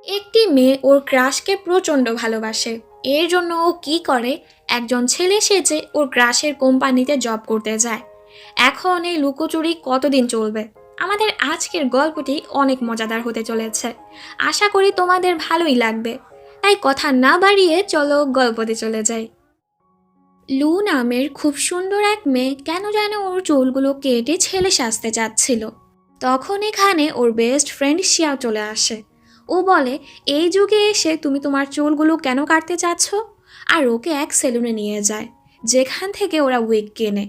একটি মেয়ে ওর ক্রাশকে প্রচণ্ড ভালোবাসে। এর জন্য ও কি করে, একজন ছেলে সেজে ওর ক্রাশের কোম্পানিতে জব করতে যায়। এখন এই লুকোচুরি কতদিন চলবে? আমাদের আজকের গল্পটি অনেক মজাদার হতে চলেছে। আশা করি তোমাদের ভালোই লাগবে। তাই কথা না বাড়িয়ে চলো গল্পতে চলে যাই। লু নামের খুব সুন্দর এক মেয়ে কেন যেন ওর চুলগুলো কেটে ছেলে সাজতে চাচ্ছিল। তখন এখানে ওর বেস্ট ফ্রেন্ড শিয়াও চলে আসে। ও বলে, এই যুগে এসে তুমি তোমার চুলগুলো কেন কাটতে চাচ্ছ? আর ওকে এক সেলুনে নিয়ে যায়, যেখান থেকে ওরা উইগ কেনে।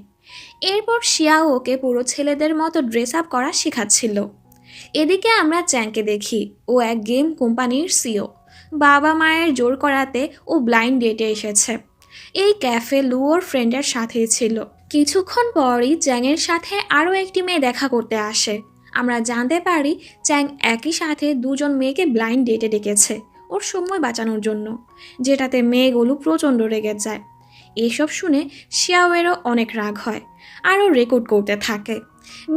এরপর শিয়াও ওকে পুরো ছেলেদের মতো ড্রেস আপ করা শেখাচ্ছিল। এদিকে আমরা চ্যাংকে দেখি, ও এক গেম কোম্পানির সিও। বাবা মায়ের জোর করাতে ও ব্লাইন্ড ডেটে এসেছে। এই ক্যাফে লু ওর ফ্রেন্ডের সাথেই ছিল। কিছুক্ষণ পরই চ্যাংয়ের সাথে আরও একটি মেয়ে দেখা করতে আসে। আমরা জানতে পারি চ্যাং একই সাথে দুজন মেয়েকে ব্লাইন্ড ডেটে ডেকেছে ওর সময় বাঁচানোর জন্য, যেটাতে মেয়েগুলো প্রচণ্ড রেগে যায়। এসব শুনে শিয়াওয়েরও অনেক রাগ হয়, আরও রেকর্ড করতে থাকে।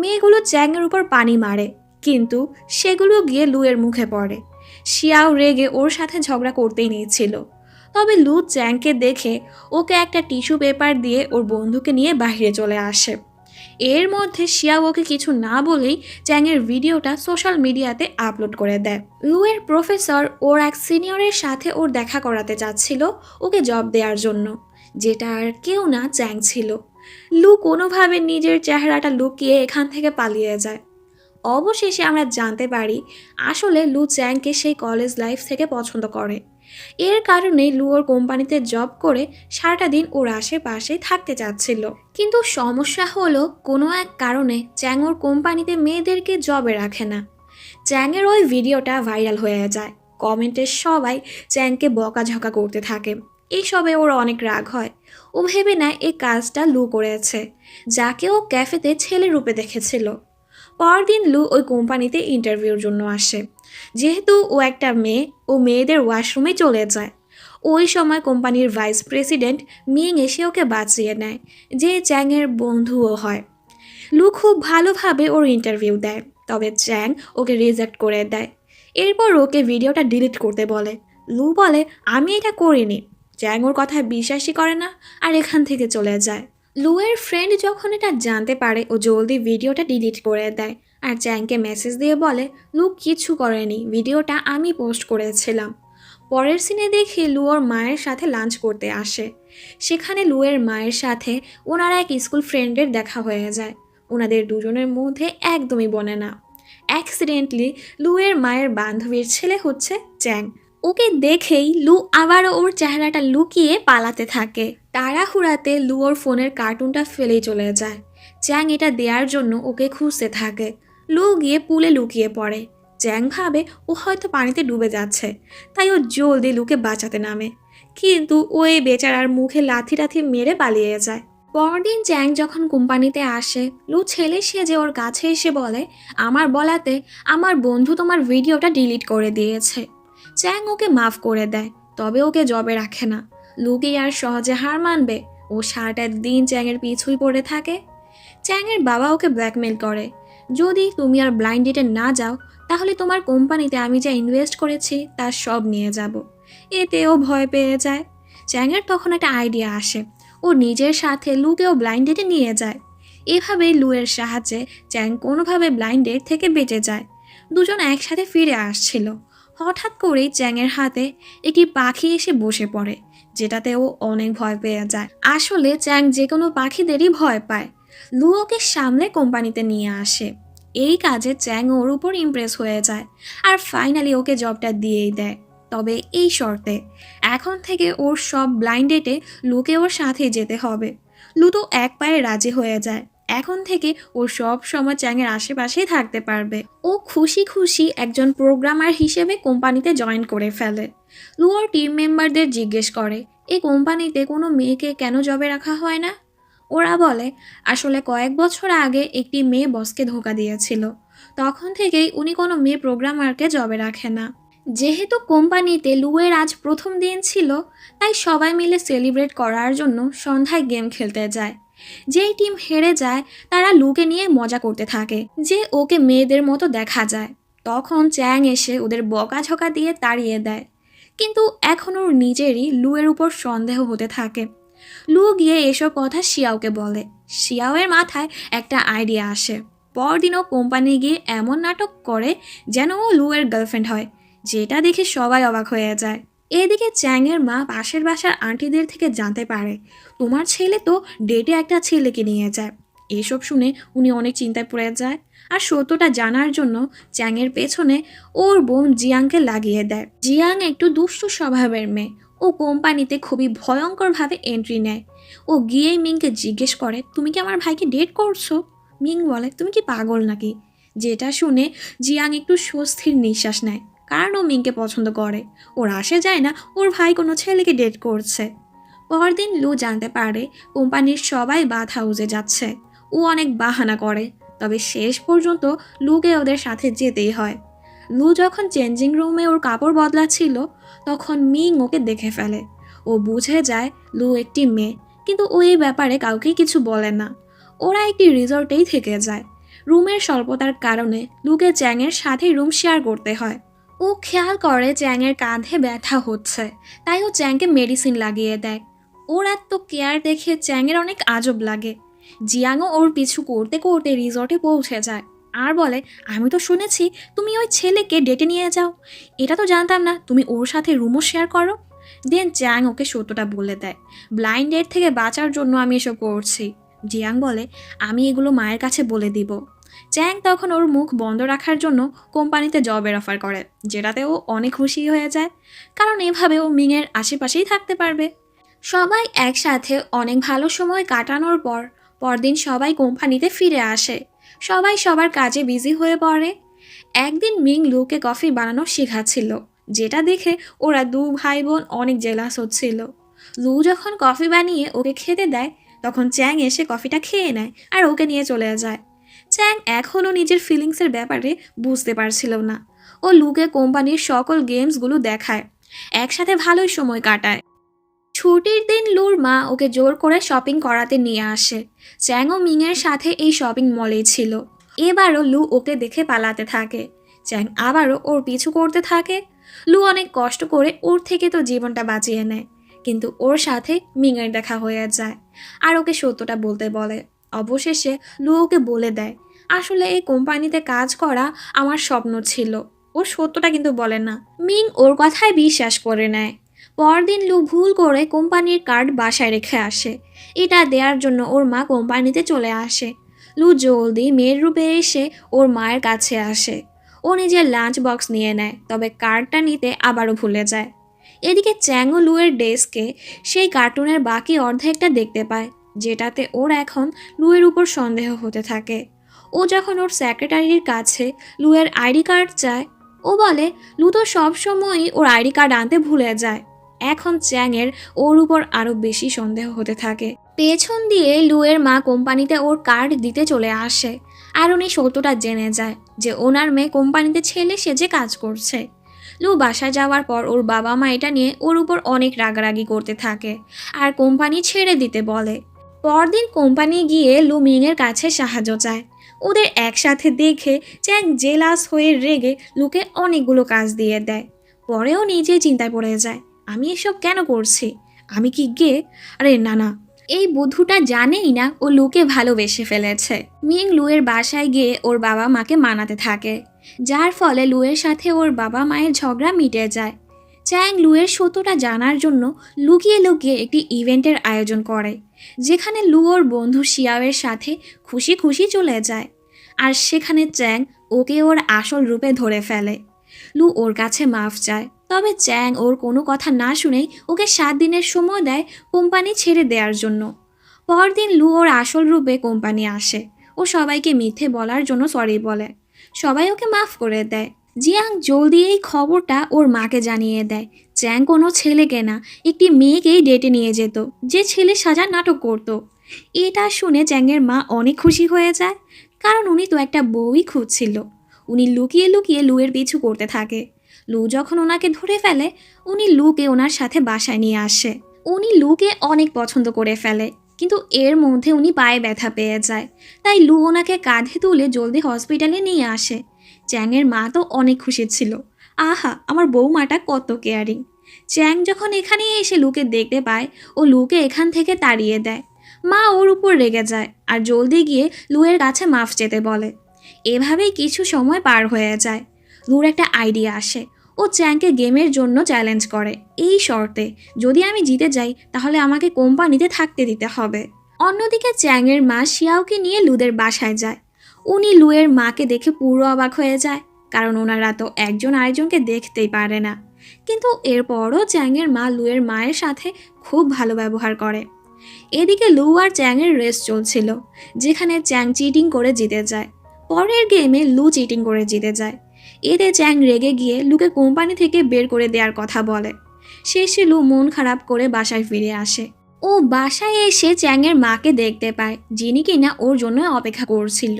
মেয়েগুলো চ্যাংয়ের উপর পানি মারে, কিন্তু সেগুলো গিয়ে লুয়ের মুখে পড়ে। শিয়াও রেগে ওর সাথে ঝগড়া করতেই নিয়েছিল। তবে লু চ্যাংকে দেখে ওকে একটা টিস্যু পেপার দিয়ে ওর বন্ধুকে নিয়ে বাইরে চলে আসে। এর মধ্যে শিয়া ওকে কিছু না বলেই চ্যাংয়ের ভিডিওটা সোশ্যাল মিডিয়াতে আপলোড করে দেয়। লুয়ের প্রফেসর ওর এক সিনিয়রের সাথে ওর দেখা করাতে চাচ্ছিল ওকে জব দেওয়ার জন্য, যেটা আর কেউ না, চ্যাং ছিল। লু কোনোভাবে নিজের চেহারাটা লুকিয়ে এখান থেকে পালিয়ে যায়। অবশেষে আমরা জানতে পারি আসলে লু চ্যাংকে সেই কলেজ লাইফ থেকে পছন্দ করে। এর কারণে লু ওর কোম্পানিতে জব করে সারাটা দিন ওর আশেপাশে থাকতে চাচ্ছিল। কিন্তু সমস্যা হলো কোনো এক কারণে চ্যাং ওর কোম্পানিতে মেয়েদেরকে জবে রাখে না। চ্যাংয়ের ওই ভিডিওটা ভাইরাল হয়ে যায়। কমেন্টে সবাই চ্যাংকে বকাঝকা করতে থাকে। এইসবে ওর অনেক রাগ হয়। ও ভেবে নেয় এই কাজটা লু করেছে, যাকে ও ক্যাফেতে ছেলে রূপে দেখেছিল। পরদিন লু ওই কোম্পানিতে ইন্টারভিউর জন্য আসে। যেহেতু ও একটা মেয়ে, ও মেয়েদের ওয়াশরুমে চলে যায়। ওই সময় কোম্পানির ভাইস প্রেসিডেন্ট মিং এসে ওকে বাঁচিয়ে নেয়, যে চ্যাংয়ের বন্ধুও হয়। লু খুব ভালোভাবে ওর ইন্টারভিউ দেয়, তবে চ্যাং ওকে রিজেক্ট করে দেয়। এরপর ওকে ভিডিওটা ডিলিট করতে বলে। লু বলে, আমি এটা করিনি। চ্যাং ওর কথায় বিশ্বাসই করে না আর এখান থেকে চলে যায়। লুয়ের ফ্রেন্ড যখন এটা জানতে পারে, ও জলদি ভিডিওটা ডিলিট করে দেয় আর চ্যাংকে মেসেজ দিয়ে বলে, লু কিছু করেনি, ভিডিওটা আমি পোস্ট করেছিলাম। পরের সিনে দেখি লু ওর মায়ের সাথে লাঞ্চ করতে আসে। সেখানে লুয়ের মায়ের সাথে ওনারা এক স্কুল ফ্রেন্ডের দেখা হয়ে যায়। ওনাদের দুজনের মধ্যে একদমই বনে না। অ্যাক্সিডেন্টলি লুয়ের মায়ের বান্ধবীর ছেলে হচ্ছে চ্যাং। ওকে দেখেই লু আবারও ওর চেহারাটা লুকিয়ে পালাতে থাকে। তাড়াহুড়াতে লু ওর ফোনের কার্টুনটা ফেলেই চলে যায়। চ্যাং এটা দেওয়ার জন্য ওকে খুঁজতে থাকে। লু গিয়ে পুলে লুকিয়ে পড়ে। চ্যাং ভাবে ও হয়তো পানিতে ডুবে যাচ্ছে, তাই ও জলদি লুকে বাঁচাতে নামে। কিন্তু ও এই বেচারার মুখে লাথি টাথি মেরে পালিয়ে যায়। পরদিন চ্যাং যখন কোম্পানিতে আসে, লু ছেলে সেজে ওর কাছে এসে বলে, আমার বলাতে আমার বন্ধু তোমার ভিডিওটা ডিলিট করে দিয়েছে। চ্যাং ওকে মাফ করে দেয়, তবে ওকে জবে রাখে না। লু কি আর সহজে হার মানবে? ও সারাটা দিন চ্যাংয়ের পিছুই পড়ে থাকে। চ্যাংয়ের বাবা ওকে ব্ল্যাকমেল করে, যদি তুমি আর ব্লাইন্ড ডেটে না যাও তাহলে তোমার কোম্পানিতে আমি যা ইনভেস্ট করেছি তার সব নিয়ে যাব। এতে ও ভয় পেয়ে যায়। চ্যাংয়ের তখন একটা আইডিয়া আসে, ও নিজের সাথে লুকেও ব্লাইন্ড ডেটে নিয়ে যায়। এভাবেই লুয়ের সাহায্যে চ্যাং কোনোভাবে ব্লাইন্ড ডেট থেকে বেঁচে যায়। দুজন একসাথে ফিরে আসছিল। হঠাৎ করেই চ্যাংয়ের হাতে একটি পাখি এসে বসে পড়ে, যেটাতে ও অনেক ভয় পেয়ে যায়। আসলে চ্যাং যে কোনো পাখিদেরই ভয় পায়। লু ওকে সামনে কোম্পানিতে নিয়ে আসে। এই কাজে চ্যাং ওর উপর ইমপ্রেস হয়ে যায় আর ফাইনালি ওকে জবটা দিয়েই দেয়, তবে এই শর্তে, এখন থেকে ওর সব ব্লাইন্ড ডেটে লুকে ওর সাথে যেতে হবে। লু তো এক পায়ে রাজি হয়ে যায়। এখন থেকে ও সব সময় চ্যাংয়ের আশেপাশেই থাকতে পারবে। ও খুশি খুশি একজন প্রোগ্রামার হিসেবে কোম্পানিতে জয়েন করে ফেলে। লু ওর টিম মেম্বারদের জিজ্ঞেস করে, এই কোম্পানিতে কোনো মেয়েকে কেন জবে রাখা হয় না? ওরা বলে, আসলে কয়েক বছর আগে একটি মেয়ে বসকে ধোঁকা দিয়েছিল। তখন থেকেই উনি কোনো মেয়ে প্রোগ্রামারকে জবে রাখে না। যেহেতু কোম্পানিতে লুয়ের আজ প্রথম দিন ছিল, তাই সবাই মিলে সেলিব্রেট করার জন্য সন্ধ্যায় গেম খেলতে যায়। যেই টিম হেরে যায় তারা লুকে নিয়ে মজা করতে থাকে যে ওকে মেয়েদের মতো দেখা যায়। তখন চ্যাং এসে ওদের বকাঝকা দিয়ে তাড়িয়ে দেয়। কিন্তু এখন ওর নিজেরই লুয়ের উপর সন্দেহ হতে থাকে। লু গিয়ে এসব কথা শিয়াওকে বলে। শিয়াওয়ের মাথায় একটা আইডিয়া আসে। পরদিনও কোম্পানি গিয়ে এমন নাটক করে যেন ও লুয়ের গার্লফ্রেন্ড হয়, যেটা দেখে সবাই অবাক হয়ে যায়। এদিকে চ্যাংয়ের মা পাশের বাসার আন্টিদের থেকে জানতে পারে তোমার ছেলে তো ডেটে একটা ছেলেকে নিয়ে যায়। এসব শুনে উনি অনেক চিন্তায় পড়ে যায়। আর সত্যটা জানার জন্য চ্যাংয়ের পেছনে ওর বোন জিয়াংকে লাগিয়ে দেয়। জিয়াং একটু দুষ্টু স্বভাবের মেয়ে। ও কোম্পানিতে খুবই ভয়ঙ্করভাবে এন্ট্রি নেয়। ও গিয়েই মিংকে জিজ্ঞেস করে তুমি কি আমার ভাইকে ডেট করছো? মিং বলে তুমি কি পাগল নাকি? যেটা শুনে জিয়াং একটু স্বস্তির নিঃশ্বাস নেয়, কারণ ও মিংকে পছন্দ করে। ওর আসে যায় না ওর ভাই কোনো ছেলেকে ডেট করছে। পরদিন লু জানতে পারে কোম্পানির সবাই বাথ হাউসে যাচ্ছে। ও অনেক বাহানা করে, তবে শেষ পর্যন্ত লুকে ওদের সাথে যেতেই হয়। লু যখন চেঞ্জিং রুমে ওর কাপড় বদলাচ্ছিল তখন মিং ওকে দেখে ফেলে। ও বুঝে যায় লু একটি মেয়ে, কিন্তু ও এই ব্যাপারে কাউকেই কিছু বলে না। ওরা একটি রিসর্টেই থেকে যায়। রুমের স্বল্পতার কারণে লুকে চ্যাংয়ের সাথে রুম শেয়ার করতে হয়। ও খেয়াল করে চ্যাংয়ের কাঁধে ব্যথা হচ্ছে, তাই ও চ্যাংকে মেডিসিন লাগিয়ে দেয়। ওর এত কেয়ার দেখে চ্যাংয়ের অনেক আজব লাগে। জিয়াংও ওর পিছু করতে করতে রিসর্টে পৌঁছে যায় আর বলে আমি তো শুনেছি তুমি ওই ছেলেকে ডেটে নিয়ে যাও। এটা তো জানতাম না তুমি ওর সাথে রুমও শেয়ার করো। দেন চ্যাং ওকে সত্যটা বলে দেয়, ব্লাইন্ড ডেট থেকে বাঁচার জন্য আমি এসব করছি। জিয়াং বলে আমি এগুলো মায়ের কাছে বলে দিব। চ্যাং তখন ওর মুখ বন্ধ রাখার জন্য কোম্পানিতে জবের অফার করে, যেটাতে ও অনেক খুশি হয়ে যায়, কারণ এভাবে ও মিংয়ের আশেপাশেই থাকতে পারবে। সবাই একসাথে অনেক ভালো সময় কাটানোর পর পরদিন সবাই কোম্পানিতে ফিরে আসে। সবাই সবার কাজে বিজি হয়ে পড়ে। একদিন মিং লুকে কফি বানানো শেখাচ্ছিল, যেটা দেখে ওরা দু ভাই বোন অনেক জেলাস হচ্ছিল। লু যখন কফি বানিয়ে ওকে খেতে দেয় তখন চ্যাং এসে কফিটা খেয়ে নেয় আর ওকে নিয়ে চলে যায়। চ্যাং এখনও নিজের ফিলিংসের ব্যাপারে বুঝতে পারছিল না। ও লুকে কোম্পানির সকল গেমসগুলো দেখায়, একসাথে ভালোই সময় কাটায়। ছুটির দিন লুর মা ওকে জোর করে শপিং করাতে নিয়ে আসে। চ্যাং ও মিংয়ের সাথে এই শপিং মলেই ছিল। এবারও লু ওকে দেখে পালাতে থাকে। চ্যাং আবারও ওর পিছু করতে থাকে। লু অনেক কষ্ট করে ওর থেকে তো জীবনটা বাঁচিয়ে নেয়, কিন্তু ওর সাথে মিংয়ের দেখা হয়ে যায় আর ওকে সত্যটা বলতে বলে। অবশেষে লু ওকে বলে দেয় আসলে এই কোম্পানিতে কাজ করা আমার স্বপ্ন ছিল। ও সত্যটা কিন্তু বলে না। মিং ওর কথায় বিশ্বাস করে নেয়। পরদিন লু ভুল করে কোম্পানির কার্ড বাসায় রেখে আসে। এটা দেওয়ার জন্য ওর মা কোম্পানিতে চলে আসে। লু জলদি মেয়ের রূপে এসে ওর মায়ের কাছে আসে। ও নিজের লাঞ্চ বক্স নিয়ে নেয়, তবে কার্ডটা নিতে আবারও ভুলে যায়। এদিকে চ্যাং ও লুয়ের ডেস্কে সেই কার্টুনের বাকি অর্ধেকটা দেখতে পায়, যেটাতে ওর এখন লুয়ের উপর সন্দেহ হতে থাকে। ও যখন ওর সেক্রেটারির কাছে লুয়ের আইডি কার্ড চায়, ও বলে লু তো সবসময়ই ওর আইডি কার্ড আনতে ভুলে যায়। এখন চ্যাংয়ের ওর উপর আরও বেশি সন্দেহ হতে থাকে। পেছন দিয়ে লুয়ের মা কোম্পানিতে ওর কার্ড দিতে চলে আসে আর উনি সত্যটা জেনে যায় যে ওনার মেয়ে কোম্পানিতে ছেলে সেজে কাজ করছে। লু বাসায় যাওয়ার পর ওর বাবা মা এটা নিয়ে ওর উপর অনেক রাগারাগি করতে থাকে আর কোম্পানি ছেড়ে দিতে বলে। পরদিন কোম্পানি গিয়ে লু মিংয়ের কাছে সাহায্য চায়। ওদের একসাথে দেখে চ্যাং জেলাস হয়ে রেগে লুকে অনেকগুলো কাজ দিয়ে দেয়। পরেও নিজে চিন্তায় পড়ে যায় আমি এসব কেন করছি, আমি কি গে? আরে না না, এই বুদ্ধুটা জানেই না ও লুকে ভালোবেসে ফেলেছে। মিং লুয়ের বাসায় গিয়ে ওর বাবা মাকে মানাতে থাকে, যার ফলে লুয়ের সাথে ওর বাবা মায়ের ঝগড়া মিটে যায়। চ্যাং লুয়ের সত্যটা জানার জন্য লুকিয়ে লুকিয়ে একটি ইভেন্টের আয়োজন করে, যেখানে লু ওর বন্ধু শিয়াওয়ের সাথে খুশি খুশি চলে যায়। আর সেখানে চ্যাং ওকে ওর আসল রূপে ধরে ফেলে। লু ওর কাছে মাফ চায়, তবে চ্যাং ওর কোনো কথা না শুনেই ওকে 7 দিনের সময় দেয় কোম্পানি ছেড়ে দেওয়ার জন্য। পরদিন লু ওর আসল রূপে কোম্পানি আসে। ও সবাইকে মিথ্যে বলার জন্য সরি বলে। সবাই ওকে মাফ করে দেয়। জিয়াং জলদি এই খবরটা ওর মাকে জানিয়ে দেয়। চ্যাং কোনো ছেলেকে না, একটি মেয়েকেই ডেটে নিয়ে যেত, যে ছেলে সাজার নাটক করত। এটা শুনে চ্যাংয়ের মা অনেক খুশি হয়ে যায়, কারণ উনি তো একটা বউই খুঁজছিল। উনি লুকিয়ে লুকিয়ে লুয়ের পিছু করতে থাকে। লু যখন ওনাকে ধরে ফেলে উনি লুকে ওনার সাথে বাসায় নিয়ে আসে। উনি লুকে অনেক পছন্দ করে ফেলে, কিন্তু এর মধ্যে উনি পায়ে ব্যথা পেয়ে যায়। তাই লু ওনাকে কাঁধে তুলে জলদি হসপিটালে নিয়ে আসে। চ্যাংয়ের মা তো অনেক খুশি ছিল। আহা, আমার বৌমাটা কত কেয়ারিং। চ্যাং যখন এখানে এসে লুকে দেখতে পায়, ও লুকে এখান থেকে তাড়িয়ে দেয়। মা ওর উপর রেগে যায় আর জলদি গিয়ে লুয়ের কাছে মাফ চেতে বলে। এভাবেই কিছু সময় পার হয়ে যায়। লুর একটা আইডিয়া আসে। ও চ্যাংকে গেমের জন্য চ্যালেঞ্জ করে, এই শর্তে যদি আমি জিতে যাই তাহলে আমাকে কোম্পানিতে থাকতে দিতে হবে। অন্যদিকে চ্যাংয়ের মা শিয়াওকে নিয়ে লুদের বাসায় যায়। উনি লুয়ের মাকে দেখে পুরো অবাক হয়ে যায়, কারণ ওনারা তো একজন আরেকজনকে দেখতেই পারে না। কিন্তু এরপরও চ্যাংয়ের মা লুয়ের মায়ের সাথে খুব ভালো ব্যবহার করে। এদিকে লু আর চ্যাংয়ের রেস চলছিল, যেখানে চ্যাং চিটিং করে জিতে যায়। পরের গেমে লু চিটিং করে জিতে যায়। এতে চ্যাং রেগে গিয়ে লুকে কোম্পানি থেকে বের করে দেওয়ার কথা বলে। শেষে লু মন খারাপ করে বাসায় ফিরে আসে। ও বাসায় এসে চ্যাংয়ের মাকে দেখতে পায়, যিনি কিনা ওর জন্য অপেক্ষা করছিল।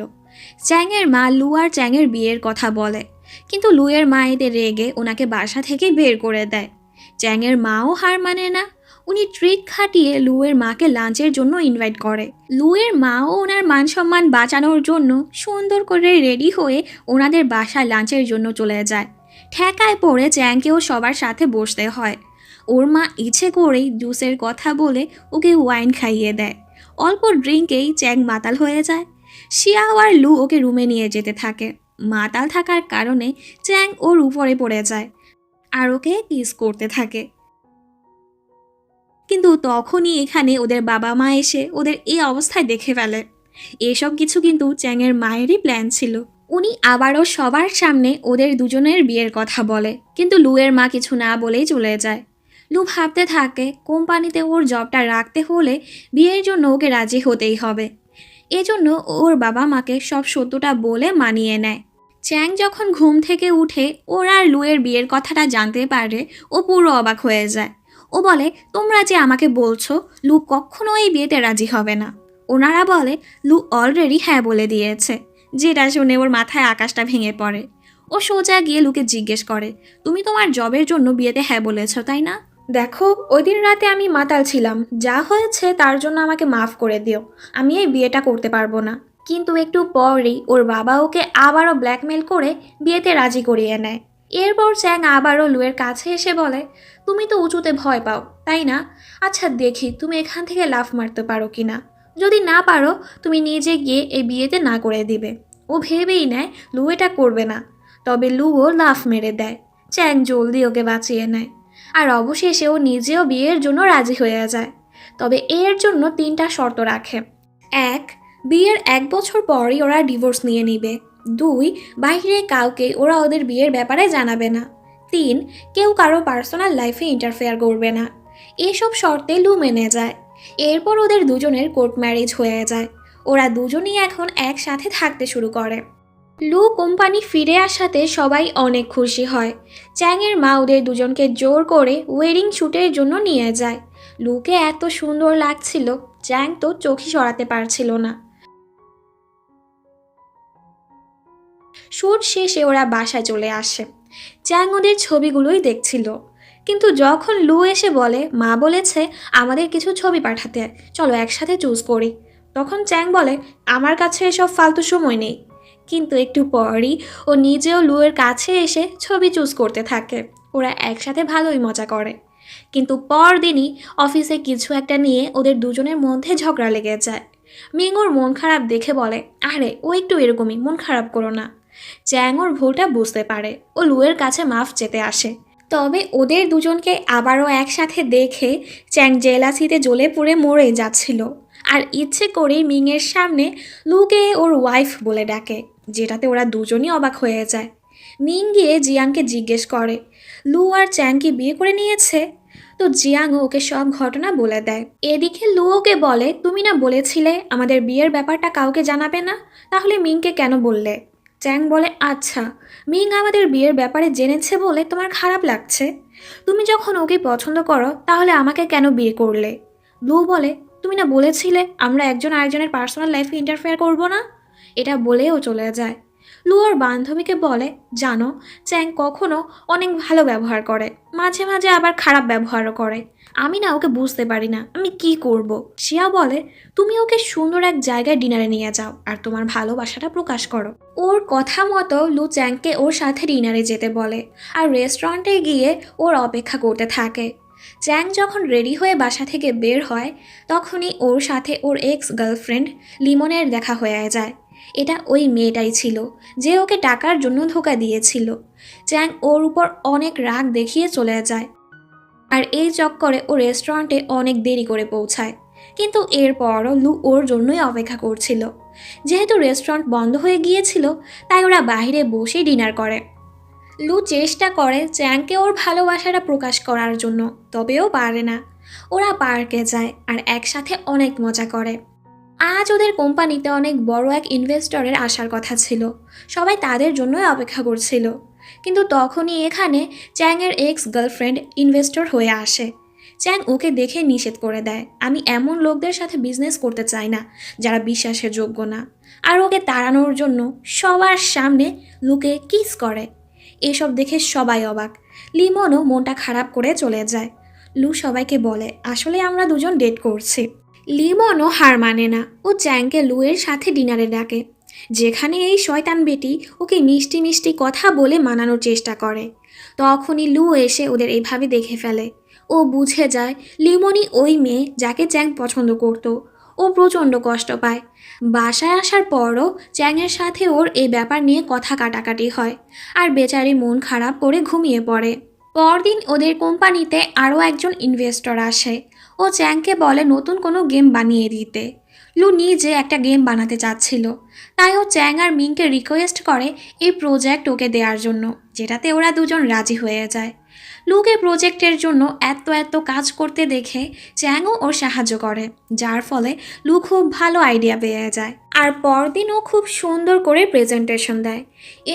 চ্যাংয়ের মা লু আর চ্যাংয়ের বিয়ের কথা বলে, কিন্তু লুয়ের মা এতে রেগে ওনাকে বাসা থেকে বের করে দেয়। চ্যাংয়ের মাও হার মানে না। উনি ট্রিক খাটিয়ে লুয়ের মাকে লাঞ্চের জন্য ইনভাইট করে। লুয়ের মাও ওনার মান সম্মান বাঁচানোর জন্য সুন্দর করে রেডি হয়ে ওনাদের বাসায় লাঞ্চের জন্য চলে যায়। ঠেকায় পড়ে চ্যাংকেও সবার সাথে বসতে হয়। ওর মা ইচ্ছে করেই জুসের কথা বলে ওকে ওয়াইন খাইয়ে দেয়। অল্প ড্রিঙ্কেই চ্যাং মাতাল হয়ে যায়। শিয়াও আর লু ওকে রুমে নিয়ে যেতে থাকে। মাতাল থাকার কারণে চ্যাং ওর উপরে পড়ে যায় আর ওকে কিস করতে থাকে। কিন্তু তখনই এখানে ওদের বাবা মা এসে ওদের এই অবস্থায় দেখে ফেলে। এসব কিছু কিন্তু চ্যাংয়ের মায়েরই প্ল্যান ছিল। উনি আবারও সবার সামনে ওদের দুজনের বিয়ের কথা বলে, কিন্তু লুয়ের মা কিছু না বলেই চলে যায়। লু ভাবতে থাকে কোম্পানিতে ওর জবটা রাখতে হলে বিয়ের জন্য ওকে রাজি হতেই হবে। এজন্য ওর বাবা মাকে সব সত্যটা বলে মানিয়ে নেয়। চ্যাং যখন ঘুম থেকে উঠে ওর আর লুয়ের বিয়ের কথাটা জানতে পারে, ও পুরো অবাক হয়ে যায়। ও বলে, তোমরা যে আমাকে বলছো লু কখনো এই বিয়েতে রাজি হবে না। ওনারা বলে লু অলরেডি হ্যাঁ বলে দিয়েছে। যেটা শুনে ওর মাথায় আকাশটা ভেঙে পড়ে। ও সোজা গিয়ে লুকে জিজ্ঞেস করে, তুমি তোমার জবের জন্য বিয়েতে হ্যাঁ বলেছ তাই না? দেখো, ওই দিন রাতে আমি মাতাল ছিলাম, যা হয়েছে তার জন্য আমাকে মাফ করে দিও। আমি এই বিয়েটা করতে পারবো না। কিন্তু একটু পরই ওর বাবা ওকে আবারও ব্ল্যাকমেল করে বিয়েতে রাজি করিয়ে নেয়। এরপর চ্যাং আবারও লুয়ের কাছে এসে বলে, তুমি তো উঁচুতে ভয় পাও তাই না? আচ্ছা দেখি তুমি এখান থেকে লাফ মারতে পারো কি না। যদি না পারো তুমি নিজে গিয়ে এই বিয়েতে না করে দিবে। ও ভেবেই নেয় লু এটা করবে না, তবে লুও লাফ মেরে দেয়। চ্যাং জলদি ওকে বাঁচিয়ে নেয় আর অবশেষে ও নিজেও বিয়ের জন্য রাজি হয়ে যায়। তবে এর জন্য 3টা শর্ত রাখে। 1, বিয়ের 1 বছর পরই ওরা ডিভোর্স নিয়ে নিবে। 2, বাইরে কাউকে ওরা ওদের বিয়ের ব্যাপারে জানাবে না। 3, কেউ কারো পার্সোনাল লাইফে ইন্টারফেয়ার করবে না। এসব শর্তে লু মেনে যায়। এরপর ওদের দুজনের কোর্ট ম্যারেজ হয়ে যায়। ওরা দুজনই এখন একসাথে থাকতে শুরু করে। লু কোম্পানি ফিরে আসাতে সবাই অনেক খুশি হয়। চ্যাংয়ের মা ওদের দুজনকে জোর করে ওয়েডিং শ্যুটের জন্য নিয়ে যায়। লুকে এত সুন্দর লাগছিল, চ্যাং তো চোখই সরাতে পারছিল না। শ্যুট শেষে ওরা বাসায় চলে আসে। চ্যাং ওদের ছবিগুলোই দেখছিল। কিন্তু যখন লু এসে বলে মা বলেছে আমাদের কিছু ছবি পাঠাতে, চলো একসাথে চুজ করি, তখন চ্যাং বলে আমার কাছে এসব ফালতু সময় নেই। কিন্তু একটু পরই ও নিজেও লুয়ের কাছে এসে ছবি চুজ করতে থাকে। ওরা একসাথে ভালোই মজা করে। কিন্তু পরদিনই অফিসে কিছু একটা নিয়ে ওদের দুজনের মধ্যে ঝগড়া লেগে যায়। মিং ওর মন খারাপ দেখে বলে, আরে ও একটু এরকমই, মন খারাপ করো না। চ্যাং ওর ভুলটা বুঝতে পারে। ও লুয়ের কাছে মাফ চেতে আসে। তবে ওদের দুজনকে আবারও একসাথে দেখে চ্যাং জেলাসিতে জ্বলে পুড়ে মরে যাচ্ছিল আর ইচ্ছে করেই মিংয়ের সামনে লুকে ওর ওয়াইফ বলে ডাকে, যেটাতে ওরা দুজনই অবাক হয়ে যায়। মিং গিয়ে জিয়াংকে জিজ্ঞেস করে লু আর চ্যাং কি বিয়ে করে নিয়েছে? তো জিয়াং ওকে সব ঘটনা বলে দেয়। এদিকে লু ওকে বলে, তুমি না বলেছিলে আমাদের বিয়ের ব্যাপারটা কাউকে জানাবে না, তাহলে মিংকে কেন বললে? চ্যাং বলে, আচ্ছা মিং আমাদের বিয়ের ব্যাপারে জেনেছে বলে তোমার খারাপ লাগছে? তুমি যখন ওকে পছন্দ করো তাহলে আমাকে কেন বিয়ে করলে? লু বলে, তুমি না বলেছিলে আমরা একজন আরেকজনের পার্সোনাল লাইফে ইন্টারফেয়ার করব না? এটা বলেও চলে যায়। লু ওর বান্ধবীকে বলে, জানো, চ্যাং কখনো অনেক ভালো ব্যবহার করে, মাঝে মাঝে আবার খারাপ ব্যবহারও করে। আমি না ওকে বুঝতে পারি না, আমি কি করব। শিয়া বলে, তুমি ওকে সুন্দর এক জায়গায় ডিনারে নিয়ে যাও আর তোমার ভালোবাসাটা প্রকাশ করো। ওর কথা মতো লু চ্যাংকে ওর সাথে ডিনারে যেতে বলে আর রেস্টুরেন্টে গিয়ে ওর অপেক্ষা করতে থাকে। চ্যাং যখন রেডি হয়ে বাসা থেকে বের হয় তখনই ওর সাথে ওর এক্স গার্লফ্রেন্ড লিমনের দেখা হয়ে যায়। এটা ওই মেয়েটাই ছিল যে ওকে টাকার জন্য ধোঁকা দিয়েছিল। চ্যাং ওর উপর অনেক রাগ দেখিয়ে চলে যায় আর এই চক্করে ও রেস্টুরেন্টে অনেক দেরি করে পৌঁছায়। কিন্তু এরপরও লু ওর জন্যই অপেক্ষা করছিল। যেহেতু রেস্টুরেন্ট বন্ধ হয়ে গিয়েছিল তাই ওরা বাইরে বসে ডিনার করে। লু চেষ্টা করে চ্যাংকে ওর ভালোবাসাটা প্রকাশ করার জন্য, তবেও পারে না। ওরা পার্কে যায় আর একসাথে অনেক মজা করে। আজ ওদের কোম্পানিতে অনেক বড় এক ইনভেস্টরের আসার কথা ছিল, সবাই তাদের জন্যই অপেক্ষা করছিল। কিন্তু তখনই এখানে চ্যাংয়ের এক্স গার্লফ্রেন্ড ইনভেস্টর হয়ে আসে। চ্যাং ওকে দেখে নিষেধ করে দেয়, আমি এমন লোকদের সাথে বিজনেস করতে চাই না যারা বিশ্বাসের যোগ্য না। আর ওকে তাড়ানোর জন্য সবার সামনে লুকে কিস করে। এসব দেখে সবাই অবাক। লিমনও মনটা খারাপ করে চলে যায়। লু সবাইকে বলে, আসলে আমরা দুজন ডেট করছি। লিমনও হার মানে না, ও চ্যাংকে লুয়ের সাথে ডিনারে ডাকে, যেখানে এই শয়তান বেটি ওকে মিষ্টি মিষ্টি কথা বলে মানানোর চেষ্টা করে। তখনই লু এসে ওদের এইভাবে দেখে ফেলে। ও বুঝে যায় লিমনই ওই মেয়ে যাকে চ্যাং পছন্দ করত। ও প্রচণ্ড কষ্ট পায়। বাসায় আসার পরও চ্যাংয়ের সাথে ওর এই ব্যাপার নিয়ে কথা কাটাকাটি হয় আর বেচারি মন খারাপ করে ঘুমিয়ে পড়ে। পরদিন ওদের কোম্পানিতে আরও একজন ইনভেস্টর আসে। ও চ্যাংকে বলে নতুন কোনো গেম বানিয়ে দিতে। লু নিজে একটা গেম বানাতে চাচ্ছিল, তাই ও চ্যাং আর মিংকে রিকোয়েস্ট করে এই প্রজেক্ট ওকে দেওয়ার জন্য, যেটাতে ওরা দুজন রাজি হয়ে যায়। লুকে প্রজেক্টের জন্য এত এত কাজ করতে দেখে চ্যাংও ওর সাহায্য করে, যার ফলে লু খুব ভালো আইডিয়া পেয়ে যায়। আর পরদিন ও খুব সুন্দর করে প্রেজেন্টেশন দেয়।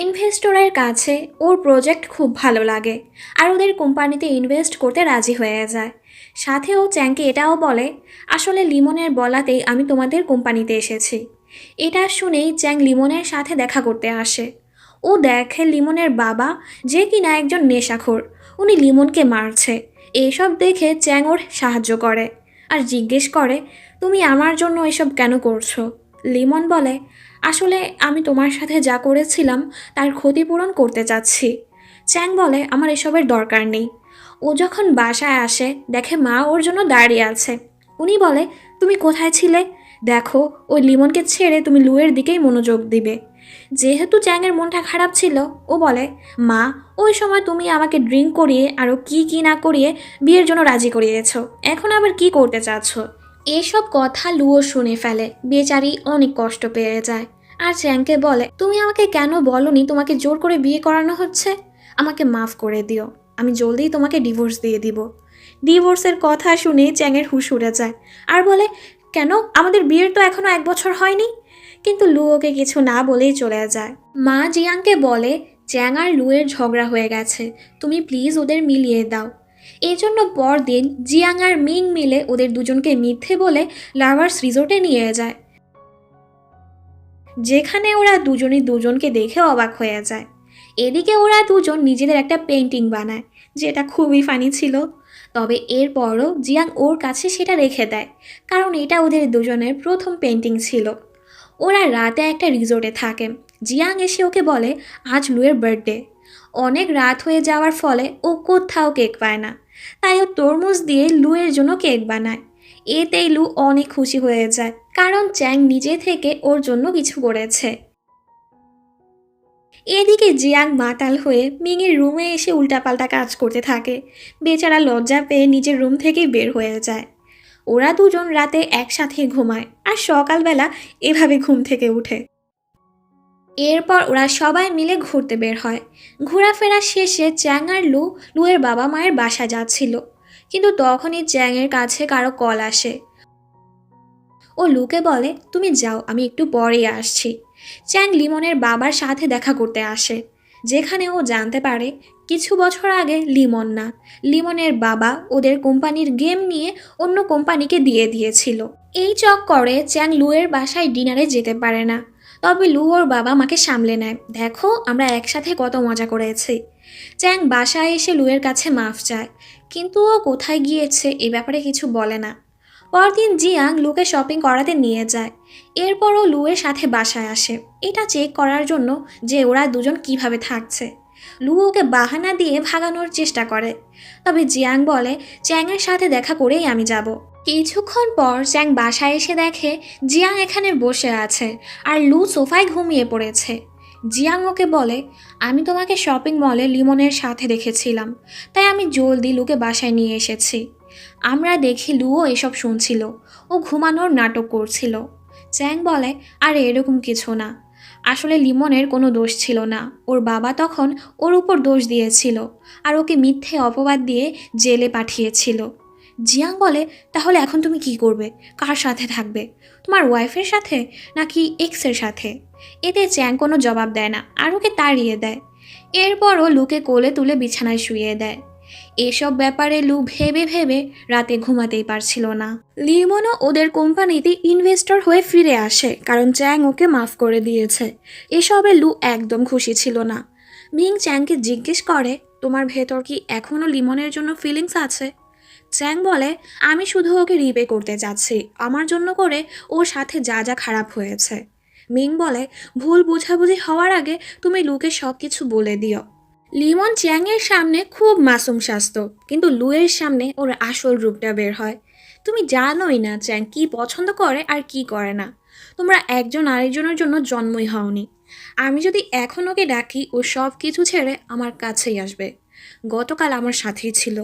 ইনভেস্টরের কাছে ওর প্রজেক্ট খুব ভালো লাগে আর ওদের কোম্পানিতে ইনভেস্ট করতে রাজি হয়ে যায়। সাথে ও চ্যাংকে এটাও বলে, আসলে লিমনের বলাতেই আমি তোমাদের কোম্পানিতে এসেছি। এটা শুনেই চ্যাং লিমনের সাথে দেখা করতে আসে। ও দেখে লিমনের বাবা, যে কিনা একজন নেশাখোর, উনি লিমনকে মারছে। এসব দেখে চ্যাং ওর সাহায্য করে আর জিজ্ঞেস করে, তুমি আমার জন্য এসব কেন করছো? লিমন বলে, আসলে আমি তোমার সাথে যা করেছিলাম তার ক্ষতিপূরণ করতে চাচ্ছি। চ্যাং বলে, আমার এসবের দরকার নেই। ও যখন বাসায় আসে দেখে মা ওর জন্য দাঁড়িয়ে আছে। উনি বলে, তুমি কোথায় ছিলে? দেখো, ওই লিমনকে ছেড়ে তুমি লুয়ের দিকেই মনোযোগ দিবে। যেহেতু চ্যাংয়ের মনটা খারাপ ছিল, ও বলে, মা, ওই সময় তুমি আমাকে ড্রিঙ্ক করিয়ে আরও কি না করিয়ে বিয়ের জন্য রাজি করিয়েছ, এখন আবার কি করতে চাচ্ছ? এসব কথা লুও শুনে ফেলে। বেচারি অনেক কষ্ট পেয়ে যায় আর চ্যাংকে বলে, তুমি আমাকে কেন বলনি তোমাকে জোর করে বিয়ে করানো হচ্ছে? আমাকে মাফ করে দিও, আমি জলদিই তোমাকে ডিভোর্স দিয়ে দিব। ডিভোর্সের কথা শুনে চ্যাংয়ের হুঁশ উড়ে যায় আর বলে, কেন, আমাদের বিয়ের তো এখনো 1 বছর হয়নি। কিন্তু লু ওকে কিছু না বলেই চলে যায়। মা জিয়াংকে বলে, চ্যাং আর লুয়ের ঝগড়া হয়ে গেছে, তুমি প্লিজ ওদের মিলিয়ে দাও। এই জন্য পরদিন জিয়াং আর মিং মিলে ওদের দুজনকে মিথ্যে বলে লাভার্স রিসোর্টে নিয়ে যায়, যেখানে ওরা দুজনই দুজনকে দেখে অবাক হয়ে যায়। এদিকে ওরা দুজন নিজেদের একটা পেন্টিং বানায়, যেটা খুবই ফানি ছিল। তবে এরপরও জিয়াং ওর কাছে সেটা রেখে দেয়, কারণ এটা ওদের দুজনের প্রথম পেন্টিং ছিল। ওরা রাতে একটা রিসোর্টে থাকে। জিয়াং এসে ওকে বলে, আজ লুয়ের বার্থডে। অনেক রাত হয়ে যাওয়ার ফলে ও কোথাও কেক পায় না, তাই ও তরমুজ দিয়ে লুয়ের জন্য কেক বানায়। এতেই লু অনেক খুশি হয়ে যায়, কারণ চ্যাং নিজে থেকে ওর জন্য কিছু করেছে। এদিকে জিয়াং মাতাল হয়ে মিংয়ের রুমে এসে উল্টাপাল্টা কাজ করতে থাকে। বেচারা লজ্জা পেয়ে নিজের রুম থেকেই বের হয়ে যায়। ওরা দুজন রাতে একসাথে ঘুমায় আর সকালবেলা এভাবে ঘুম থেকে উঠে। এরপর ওরা সবাই মিলে ঘুরতে বের হয়। ঘোরাফেরা শেষে চ্যাং আর লুয়ের বাবা মায়ের বাসা যাচ্ছিল, কিন্তু তখনই চ্যাংয়ের কাছে কারো কল আসে। ও লুকে বলে, তুমি যাও, আমি একটু পরেই আসছি। চ্যাং লিমনের বাবার সাথে দেখা করতে আসে, যেখানে ও জানতে পারে কিছু বছর আগে লিমন না, লিমনের বাবা ওদের কোম্পানির গেম নিয়ে অন্য কোম্পানিকে দিয়ে দিয়েছিল। এই চক্করে চ্যাং লুয়ের বাসায় ডিনারে যেতে পারে না। তবে লু ওর বাবা মাকে সামলে নেয়, দেখো আমরা একসাথে কত মজা করেছি। চ্যাং বাসায় এসে লুয়ের কাছে মাফ চায়, কিন্তু ও কোথায় গিয়েছে এ ব্যাপারে কিছু বলে না। পরদিন জিয়াং লুকে শপিং করাতে নিয়ে যায়। এরপরও লুয়ের সাথে বাসায় আসে, এটা চেক করার জন্য যে ওরা দুজন কিভাবে থাকছে। লু ওকে বাহানা দিয়ে ভাগানোর চেষ্টা করে, তবে জিয়াং বলে চ্যাংয়ের সাথে দেখা করেই আমি যাব। কিছুক্ষণ পর চ্যাং বাসায় এসে দেখে জিয়াং এখানে বসে আছে আর লু সোফায় ঘুমিয়ে পড়েছে। জিয়াং ওকে বলে, আমি তোমাকে শপিং মলে লিমনের সাথে দেখেছিলাম, তাই আমি জলদি লুকে বাসায় নিয়ে এসেছি। আমরা দেখি লুও এসব শুনছিল, ও ঘুমানোর নাটক করছিল। চ্যাং বলে, আরে এরকম কিছু না, আসলে লিমনের কোনো দোষ ছিল না, ওর বাবা তখন ওর উপর দোষ দিয়েছিল আর ওকে মিথ্যে অপবাদ দিয়ে জেলে পাঠিয়েছিল। জিয়াং বলে, তাহলে এখন তুমি কি করবে, কার সাথে থাকবে, তোমার ওয়াইফের সাথে নাকি এক্সের সাথে? এতে চ্যাং কোনো জবাব দেয় না আর ওকে তাড়িয়ে দেয়। এরপরও লুকে কোলে তুলে বিছানায় শুইয়ে দেয়। এসব ব্যাপারে লু ভেবে ভেবে রাতে ঘুমাতেই পারছিল না। লিমনও ওদের কোম্পানিতে ইনভেস্টর হয়ে ফিরে আসে, কারণ চ্যাং ওকে মাফ করে দিয়েছে। এসবে লু একদম খুশি ছিল না। মিং চ্যাংকে জিজ্ঞেস করে, তোমার ভেতর কি এখনও লিমনের জন্য ফিলিংস আছে? চ্যাং বলে, আমি শুধু ওকে রিপে করতে চাচ্ছি, আমার জন্য করে ওর সাথে যা যা খারাপ হয়েছে। মিং বলে, ভুল বোঝাবুঝি হওয়ার আগে তুমি লুকে সব কিছু বলে দিও। লিমন চ্যাংয়ের সামনে খুব মাসুম স্বাস্থ্য, কিন্তু লুয়ের সামনে ওর আসল রূপটা বের হয়। তুমি জানোই না চ্যাং কি পছন্দ করে আর কি করে না। তোমরা একজন আরেকজনের জন্য জন্মই হওনি। আমি যদি এখন ওকে ডাকি, ও সব কিছু ছেড়ে আমার কাছেই আসবে। গতকাল আমার সাথেই ছিল।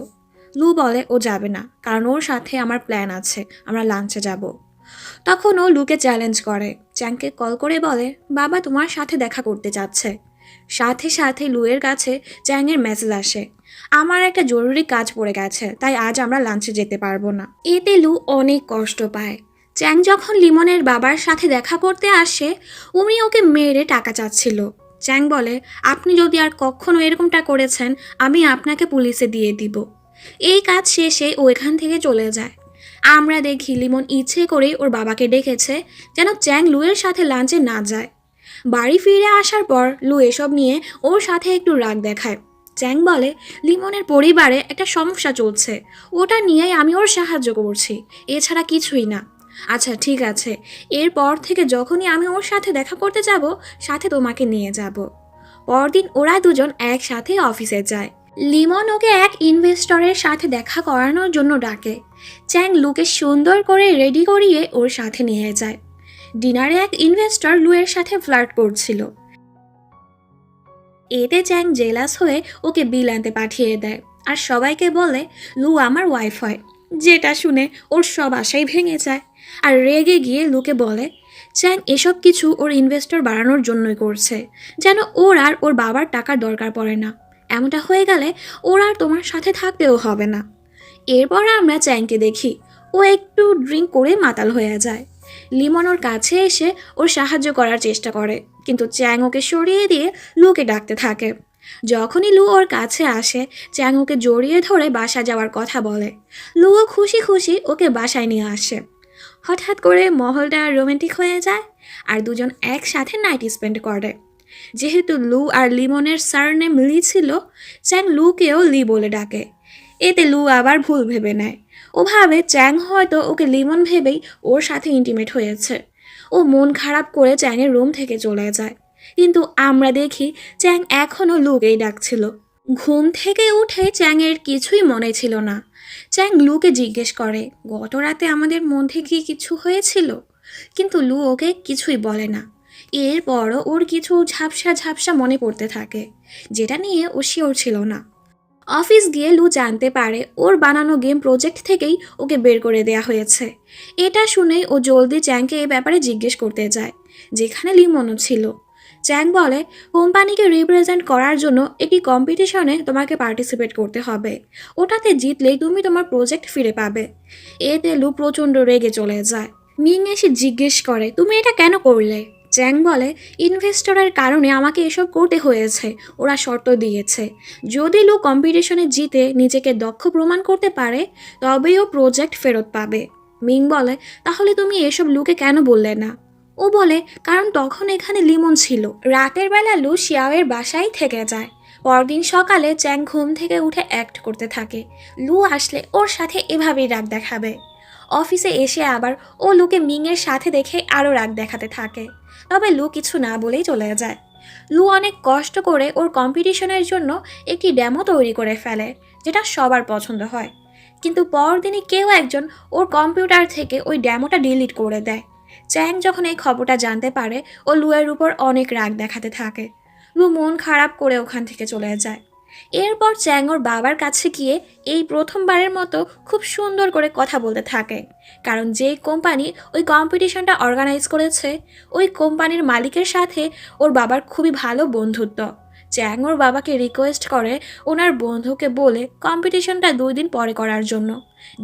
লু বলে ও যাবে না, কারণ ওর সাথে আমার প্ল্যান আছে, আমরা লাঞ্চে যাব। তখন ও লুকে চ্যালেঞ্জ করে, চ্যাংকে কল করে বলে, বাবা তোমার সাথে দেখা করতে চাচ্ছে। সাথে সাথে লুয়ের কাছে চ্যাংয়ের মেসেজ আসে, আমার একটা জরুরি কাজ পড়ে গেছে, তাই আজ আমরা লাঞ্চে যেতে পারবো না। এতে লু অনেক কষ্ট পায়। চ্যাং যখন লিমনের বাবার সাথে দেখা করতে আসে, উনি ওকে মেরে টাকা চাচ্ছিল। চ্যাং বলে, আপনি যদি আর কখনো এরকমটা করেছেন, আমি আপনাকে পুলিশে দিয়ে দিব। এই কাজ শেষে ও এখান থেকে চলে যায়। আমরা দেখি লিমন ইচ্ছে করেই ওর বাবাকে ডেকেছে, যেন চ্যাং লুয়ের সাথে লাঞ্চে না যায়। বাড়ি ফিরে আসার পর লু এসব নিয়ে ওর সাথে একটু রাগ দেখায়। চ্যাং বলে, লিমনের পরিবারে একটা সমস্যা চলছে, ওটা নিয়েই আমি ওর সাহায্য করছি, এছাড়া কিছুই না। আচ্ছা ঠিক আছে, এরপর থেকে যখনই আমি ওর সাথে দেখা করতে যাব, সাথে তোমাকে নিয়ে যাব। পরদিন ওরা দুজন একসাথে অফিসে যায়। লিমন ওকে এক ইনভেস্টরের সাথে দেখা করানোর জন্য ডাকে। চ্যাং লুকে সুন্দর করে রেডি করিয়ে ওর সাথে নিয়ে যায়। ডিনারে এক ইনভেস্টর লুয়ের সাথে ফ্লার্ট করছিল। এতে চ্যাং জেলাস হয়ে ওকে বিল আনতে পাঠিয়ে দেয় আর সবাইকে বলে লু আমার ওয়াইফ হয়, যেটা শুনে ওর সব আশাই ভেঙে যায় আর রেগে গিয়ে লুকে বলে চ্যাং এসব কিছু ওর ইনভেস্টর বাড়ানোর জন্যই করছে, যেন ওর আর ওর বাবার টাকার দরকার পড়ে না। এমনটা হয়ে গেলে ওর আর তোমার সাথে থাকতেও হবে না। এরপর আমরা চ্যাংকে দেখি ও একটু ড্রিঙ্ক করে মাতাল হয়ে যায়। লিমন ওর কাছে এসে ওর সাহায্য করার চেষ্টা করে, কিন্তু চ্যাং ওকে সরিয়ে দিয়ে লুকে ডাকতে থাকে। যখনই লু ওর কাছে আসে, চ্যাং ওকে জড়িয়ে ধরে বাসা যাওয়ার কথা বলে। লুও খুশি খুশি ওকে বাসায় নিয়ে আসে। হঠাৎ করে মহলটা রোমান্টিক হয়ে যায় আর দুজন একসাথে নাইট স্পেন্ড করে। যেহেতু লু আর লিমনের সারনেম লি ছিল, চ্যাং লুকেও লি বলে ডাকে। এতে লু আবার ভুল ভেবে নেয়, ও ভাবে চ্যাং হয়তো ওকে লিমন ভেবেই ওর সাথে ইন্টিমেট হয়েছে। ও মন খারাপ করে চ্যাংয়ের রুম থেকে চলে যায়, কিন্তু আমরা দেখি চ্যাং এখনও লুকেই ডাকছিল। ঘুম থেকে উঠে চ্যাংয়ের কিছুই মনে ছিল না। চ্যাং লুকে জিজ্ঞেস করে, গত রাতে আমাদের মধ্যে কি কিছু হয়েছিল? কিন্তু লু ওকে কিছুই বলে না। এরপরও ওর কিছু ঝাপসা ঝাপসা মনে পড়তে থাকে, যেটা নিয়ে ও শিওর ছিল না। অফিস গিয়ে লু জানতে পারে ওর বানানো গেম প্রজেক্ট থেকেই ওকে বের করে দেয়া হয়েছে। এটা শুনেই ও জলদি চ্যাংকে এ ব্যাপারে জিজ্ঞেস করতে যায়, যেখানে লিমনও ছিল। চ্যাং বলে, কোম্পানিকে রিপ্রেজেন্ট করার জন্য একটি কম্পিটিশনে তোমাকে পার্টিসিপেট করতে হবে, ওটাতে জিতলেই তুমি তোমার প্রজেক্ট ফিরে পাবে। এতে লু প্রচণ্ড রেগে চলে যায়। মিং এসে জিজ্ঞেস করে, তুমি এটা কেন করলে? চ্যাং বলে, ইনভেস্টরের কারণে আমাকে এসব করতে হয়েছে, ওরা শর্ত দিয়েছে যদি লু কম্পিটিশনে জিতে নিজেকে দক্ষ প্রমাণ করতে পারে, তবেই ও প্রজেক্ট ফেরত পাবে। মিং বলে, তাহলে তুমি এসব লুকে কেন বললে না? ও বলে কারণ তখন এখানে লিমন ছিল। রাতের বেলা লু শিয়াওয়ের বাসায় থেকে যায়। পরদিন সকালে চ্যাং ঘুম থেকে উঠে অ্যাক্ট করতে থাকে লু আসলে ওর সাথে এভাবেই রাগ দেখাবে। অফিসে এসে আবার ও লুকে মিংয়ের সাথে দেখে আরও রাগ দেখাতে থাকে। তবে লু কিছু না বলেই চলে যায়। লু অনেক কষ্ট করে ওর কম্পিটিশনের জন্য একটি ডেমো তৈরি করে ফেলে, যেটা সবার পছন্দ হয়। কিন্তু পরদিনই কেউ একজন ওর কম্পিউটার থেকে ওই ডেমোটা ডিলিট করে দেয়। চ্যাং যখন এই খবরটা জানতে পারে ও লুয়ের উপর অনেক রাগ দেখাতে থাকে। লু মন খারাপ করে ওখান থেকে চলে যায়। এরপর চ্যাং ওর বাবার কাছে গিয়ে এই প্রথমবারের মতো খুব সুন্দর করে কথা বলতে থাকে, কারণ যেই কোম্পানি ওই কম্পিটিশনটা অর্গানাইজ করেছে ওই কোম্পানির মালিকের সাথে ওর বাবার খুবই ভালো বন্ধুত্ব। চ্যাং ওর বাবাকে রিকোয়েস্ট করে ওনার বন্ধুকে বলে কম্পিটিশনটা 2 দিন পরে করার জন্য,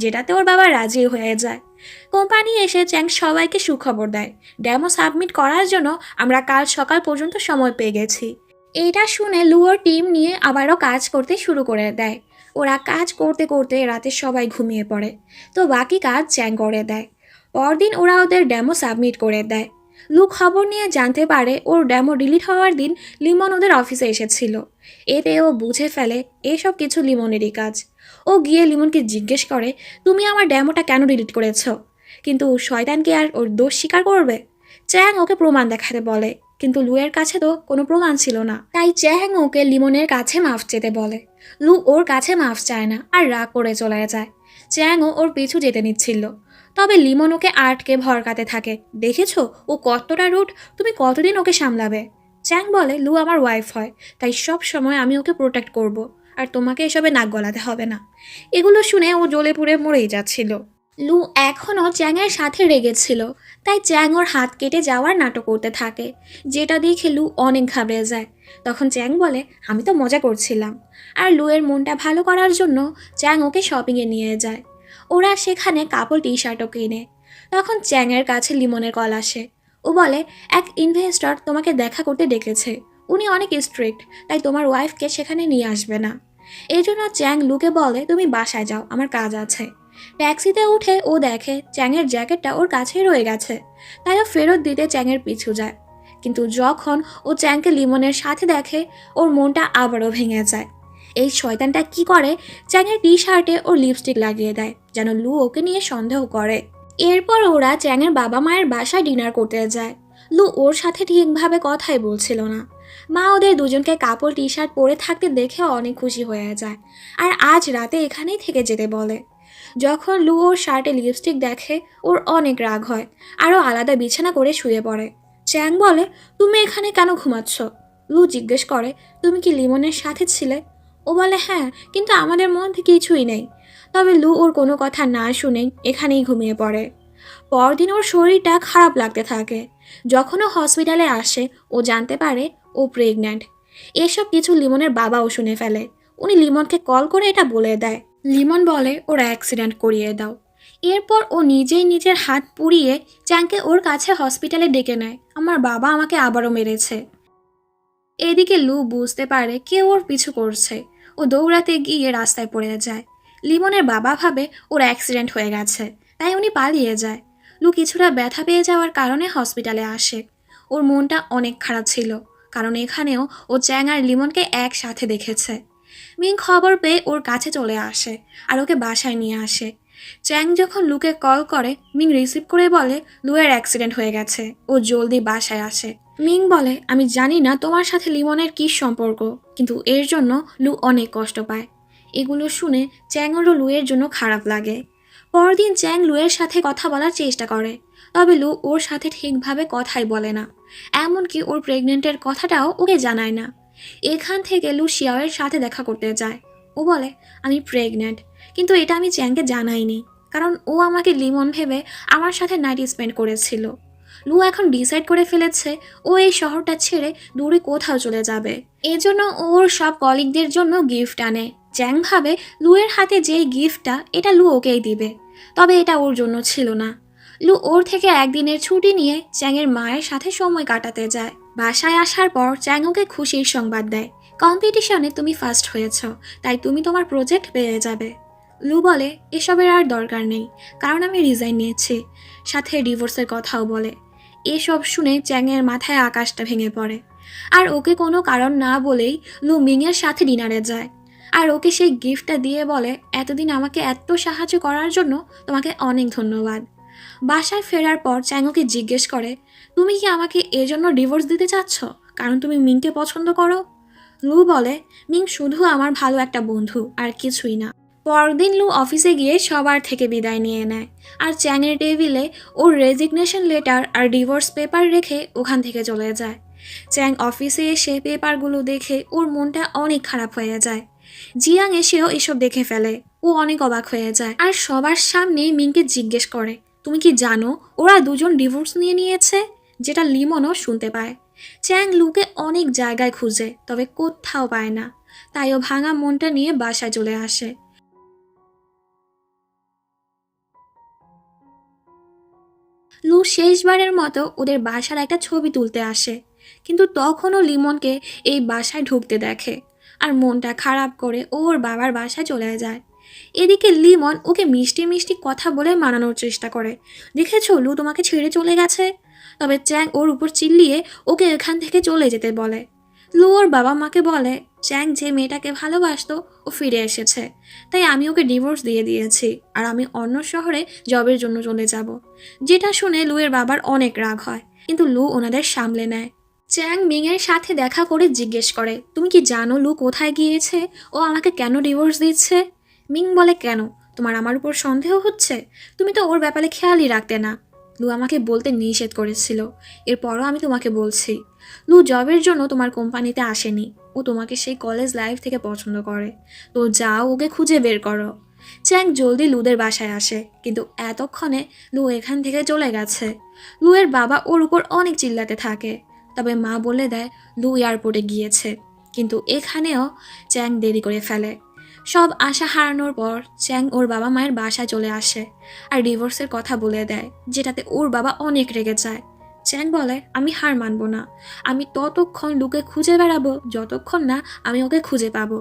যেটাতে ওর বাবা রাজি হয়ে যায়। কোম্পানি এসে চ্যাং সবাইকে সুখবর দেয়, ডেমো সাবমিট করার জন্য আমরা কাল সকাল পর্যন্ত সময় পেয়ে গেছি। এটা শুনে লুয়োর টিম নিয়ে আবারও কাজ করতে শুরু করে দেয়। ওরা কাজ করতে করতে রাতে সবাই ঘুমিয়ে পড়ে, তো বাকি কাজ চ্যাং করে দেয়। পরদিন ওরা ওদের ডেমো সাবমিট করে দেয়। লু খবর নিয়ে জানতে পারে ওর ডেমো ডিলিট হওয়ার দিন লিমন ওদের অফিসে এসেছিল। এতে ও বুঝে ফেলে এসব কিছু লিমনেরই কাজ। ও গিয়ে লিমনকে জিজ্ঞেস করে, তুমি আমার ডেমোটা কেন ডিলিট করেছ? কিন্তু শয়তানকে আর ওর দোষ স্বীকার করবে? চ্যাং ওকে প্রমাণ দেখাতে বলে, কিন্তু লুয়ের কাছে তো কোনো প্রমাণ ছিল না। তাই চ্যাং ওকে লিমনের কাছে মাফ চেতে বলে। লু ওর কাছে মাফ চায় না আর রাগ করে চলে যায়। চ্যাংও ওর পিছু যেতে নিচ্ছিল, তবে লিমন ওকে আটকে ভরকাতে থাকে। দেখেছো ও কতটা রুড, তুমি কতদিন ওকে সামলাবে? চ্যাং বলে, লু আমার ওয়াইফ হয়, তাই সব সময় আমি ওকে প্রোটেক্ট করব, আর তোমাকে এসবে নাক গলাতে হবে না। এগুলো শুনে ও জ্বলে পুড়ে মরেই যাচ্ছিল। লু এখনও চ্যাংয়ের সাথে রেগেছিল, তাই চ্যাং ওর হাত কেটে যাওয়ার নাটক করতে থাকে, যেটা দেখে লু অনেক ঘাবড়ে যায়। তখন চ্যাং বলে, আমি তো মজা করছিলাম। আর লুয়ের মনটা ভালো করার জন্য চ্যাং ওকে শপিংয়ে নিয়ে যায়। ওরা সেখানে কাপল টি শার্টও কিনে। তখন চ্যাংয়ের কাছে লিমনের কল আসে। ও বলে, এক ইনভেস্টর তোমাকে দেখা করতে ডেকেছে, উনি অনেক স্ট্রিক্ট, তাই তোমার ওয়াইফকে সেখানে নিয়ে আসবে না। এই জন্য চ্যাং লুকে বলে, তুমি বাসায় যাও, আমার কাজ আছে। ট্যাক্সিতে উঠে ও দেখে চ্যাংয়ের জ্যাকেটটা ওর কাছেই রয়ে গেছে, তাই ও ফেরত দিতে চ্যাংয়ের পিছু যায়। কিন্তু যখন ও চ্যাংকে লিমনের সাথে দেখে ওর মনটা আবারও ভেঙে যায়। এই শয়তানটা কি করে, চ্যাংয়ের টি শার্টে ওর লিপস্টিক লাগিয়ে দেয়, যেন লু ওকে নিয়ে সন্দেহ করে। এরপর ওরা চ্যাংয়ের বাবা মায়ের বাসায় ডিনার করতে যায়। লু ওর সাথে ঠিকভাবে কথাই বলছিল না। মা ওদের দুজনকে কাপড় টি শার্ট পরে থাকতে দেখে অনেক খুশি হয়ে যায়, আর আজ রাতে এখানেই থেকে যেতে বলে। যখন লু ওর শার্টে লিপস্টিক দেখে ওর অনেক রাগ হয়, আরও আলাদা বিছানা করে শুয়ে পড়ে। চ্যাং বলে, তুমি এখানে কেন ঘুমাচ্ছ? লু জিজ্ঞেস করে, তুমি কি লিমনের সাথে ছিলে? ও বলে, হ্যাঁ, কিন্তু আমাদের মধ্যে কিছুই নেই। তবে লু ওর কোনো কথা না শুনেই এখানেই ঘুমিয়ে পড়ে। পরদিন ওর শরীরটা খারাপ লাগতে থাকে। যখন ও হসপিটালে আসে ও জানতে পারে ও প্রেগন্যান্ট। এসব কিছু লিমনের বাবাও শুনে ফেলে। উনি লিমনকে কল করে এটা বলে দেয়। লিমন বলে, ওর অ্যাক্সিডেন্ট করিয়ে দাও। এরপর ও নিজেই নিজের হাত পুড়িয়ে চ্যাংকে ওর কাছে হসপিটালে ডেকে নেয়। আমার বাবা আমাকে আবারও মেরেছে। এদিকে লু বুঝতে পারে কেউ ওর পিছু করছে। ও দৌড়াতে গিয়ে রাস্তায় পড়ে যায়। লিমনের বাবা ভাবে ওর অ্যাক্সিডেন্ট হয়ে গেছে, তাই উনি পালিয়ে যায়। লু কিছুটা ব্যথা পেয়ে যাওয়ার কারণে হসপিটালে আসে। ওর মনটা অনেক খারাপ ছিল, কারণ এখানেও ও চ্যাং আর লিমনকে একসাথে দেখেছে। মিং খবর পেয়ে ওর কাছে চলে আসে আর ওকে বাসায় নিয়ে আসে। চ্যাং যখন লুকে কল করে, মিং রিসিভ করে বলে, লুয়ের অ্যাক্সিডেন্ট হয়ে গেছে, ও জলদি বাসায় আসে। মিং বলে, আমি জানি না তোমার সাথে লিমনের কী সম্পর্ক, কিন্তু এর জন্য লু অনেক কষ্ট পায়। এগুলো শুনে চ্যাংয়েরও লুয়ের জন্য খারাপ লাগে। পরদিন চ্যাং লুয়ের সাথে কথা বলার চেষ্টা করে, তবে লু ওর সাথে ঠিকভাবে কথাই বলে না, এমনকি ওর প্রেগনেন্টের কথাটাও ওকে জানায় না। এখান থেকে লু শিয়াওয়ের সাথে দেখা করতে যায়। ও বলে, আমি প্রেগন্যান্ট, কিন্তু এটা আমি চ্যাংকে জানাইনি, কারণ ও আমাকে লিমন ভেবে আমার সাথে নাইট স্পেন্ড করেছিল। লু এখন ডিসাইড করে ফেলেছে ও এই শহরটা ছেড়ে দূরে কোথাও চলে যাবে। এজন্য ওর সব কলিগদের জন্য গিফট আনে। চ্যাং ভাবে লুয়ের হাতে যেই গিফটটা এটা লু ওকেই দিবে, তবে এটা ওর জন্য ছিল না। লু ওর থেকে একদিনের ছুটি নিয়ে চ্যাংয়ের মায়ের সাথে সময় কাটাতে যায়। বাসায় আসার পর চ্যাং ওকে খুশির সংবাদ দেয়, কম্পিটিশনে তুমি ফার্স্ট হয়েছ, তাই তুমি তোমার প্রজেক্ট পেয়ে যাবে। লু বলে, এসবের আর দরকার নেই, কারণ আমি রিজাইন নিয়েছি, সাথে ডিভোর্সের কথাও বলে। এসব শুনে চ্যাংয়ের মাথায় আকাশটা ভেঙে পড়ে। আর ওকে কোনো কারণ না বলেই লু মিংয়ের সাথে ডিনারে যায়। আর ওকে সেই গিফটটা দিয়ে বলে, এতদিন আমাকে এত সাহায্য করার জন্য তোমাকে অনেক ধন্যবাদ। বাসায় ফেরার পর চ্যাং ওকে জিজ্ঞেস করে, তুমি কি আমাকে এজন্য ডিভোর্স দিতে চাচ্ছ, কারণ তুমি মিংকে পছন্দ করো? লু বলে, মিং শুধু আমার ভালো একটা বন্ধু, আর কিছুই না। পরদিন লু অফিসে গিয়ে সবার থেকে বিদায় নিয়ে নেয়। আর চ্যাংয়ের টেবিলে ওর রেজিগনেশন লেটার আর ডিভোর্স পেপার রেখে ওখান থেকে চলে যায়। চ্যাং অফিসে এসে পেপারগুলো দেখে ওর মনটা অনেক খারাপ হয়ে যায়। জিয়াং এসেও এসব দেখে ফেলে। ও অনেক অবাক হয়ে যায় আর সবার সামনে মিংকে জিজ্ঞেস করে, তুমি কি জানো ওরা দুজন ডিভোর্স নিয়ে নিয়েছে? যেটা লিমনও শুনতে পায়। চ্যাং লুকে অনেক জায়গায় খুঁজে, তবে কোথাও পায় না। তাই ও ভাঙা মনটা নিয়ে বাসায় চলে আসে। লু শেষবারের মতো ওদের বাসার একটা ছবি তুলতে আসে, কিন্তু তখনও লিমনকে এই বাসায় ঢুকতে দেখে। আর মনটা খারাপ করে ও ওর বাবার বাসায় চলে যায়। এদিকে লিমন ওকে মিষ্টি মিষ্টি কথা বলে মানানোর চেষ্টা করে, দেখেছো লু তোমাকে ছেড়ে চলে গেছে। তবে চ্যাং ওর উপর চিল্লিয়ে ওকে এখান থেকে চলে যেতে বলে। লু ওর বাবা মাকে বলে, চ্যাং যে মেয়েটাকে ভালোবাসতো ও ফিরে এসেছে, তাই আমি ওকে ডিভোর্স দিয়ে দিয়েছি, আর আমি অন্য শহরে জবের জন্য চলে যাব। যেটা শুনে লুয়ের বাবার অনেক রাগ হয়, কিন্তু লু ওনাদের সামলে নেয়। চ্যাং মিংয়ের সাথে দেখা করে জিজ্ঞেস করে, তুমি কি জানো লু কোথায় গিয়েছে? ও আমাকে কেন ডিভোর্স দিচ্ছে? মিং বলে, কেন? তোমার আমার উপর সন্দেহ হচ্ছে? তুমি তো ওর ব্যাপারে খেয়ালই রাখতে না। লু আমাকে বলতে নিষেধ করেছিল, এরপরও আমি তোমাকে বলছি। লু জবের জন্য তোমার কোম্পানিতে আসেনি, ও তোমাকে সেই কলেজ লাইফ থেকে পছন্দ করে। তো যাও, ওকে খুঁজে বের করো। চ্যাং জলদি লুদের বাসায় আসে, কিন্তু এতক্ষণে লু এখান থেকে চলে গেছে। লুয়ের বাবা ওর উপর অনেক চিল্লাতে থাকে, তবে মা বলে দেয় লু এয়ারপোর্টে গিয়েছে। কিন্তু এখানেও চ্যাং দেরি করে ফেলে। সব আশা হারানোর পর চ্যাং ওর বাবা মায়ের বাসায় চলে আসে আর ডিভোর্সের কথা বলে দেয়, যেটাতে ওর বাবা অনেক রেগে যায়। চ্যাং বলে, আমি হার মানবো না, আমি ততক্ষণ লুকে খুঁজে বেড়াবো যতক্ষণ না আমি ওকে খুঁজে পাবো,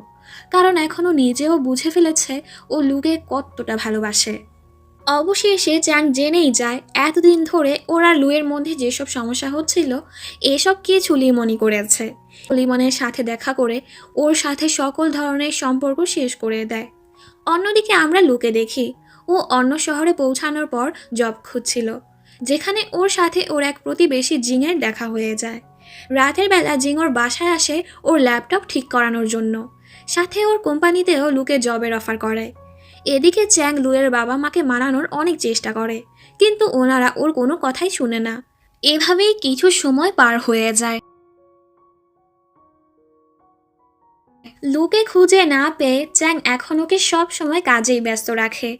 কারণ এখনও নিজেও বুঝে ফেলেছে ও লুকে কতটা ভালোবাসে। অবশেষে চ্যাং জেনেই যায় এতদিন ধরে ওর আর লুয়ের মধ্যে যেসব সমস্যা হচ্ছিল এসব কিছু লিমনই করেছে। লিমনের সাথে দেখা করে ওর সাথে সকল ধরনের সম্পর্ক শেষ করে দেয়। অন্যদিকে আমরা লুকে দেখি ও অন্য শহরে পৌঁছানোর পর জব খুঁজছিল, যেখানে ওর সাথে ওর এক প্রতিবেশী জিংয়ের দেখা হয়ে যায়। রাতের বেলা জিং ওর বাসায় আসে ওর ল্যাপটপ ঠিক করানোর জন্য, সাথে ওর কোম্পানিতেও লুকে জবের অফার করে। এদিকে চ্যাং লুয়ের বাবা মাকে মানানোর অনেক চেষ্টা করে, কিন্তু ওনারা ওর কোনো কথাই শুনে না। এভাবেই কিছু সময় পার হয়ে যায়। লুকে খুঁজে না পেয়ে চ্যাং এখন ওকে সব সময় কাজেই ব্যস্ত রাখে।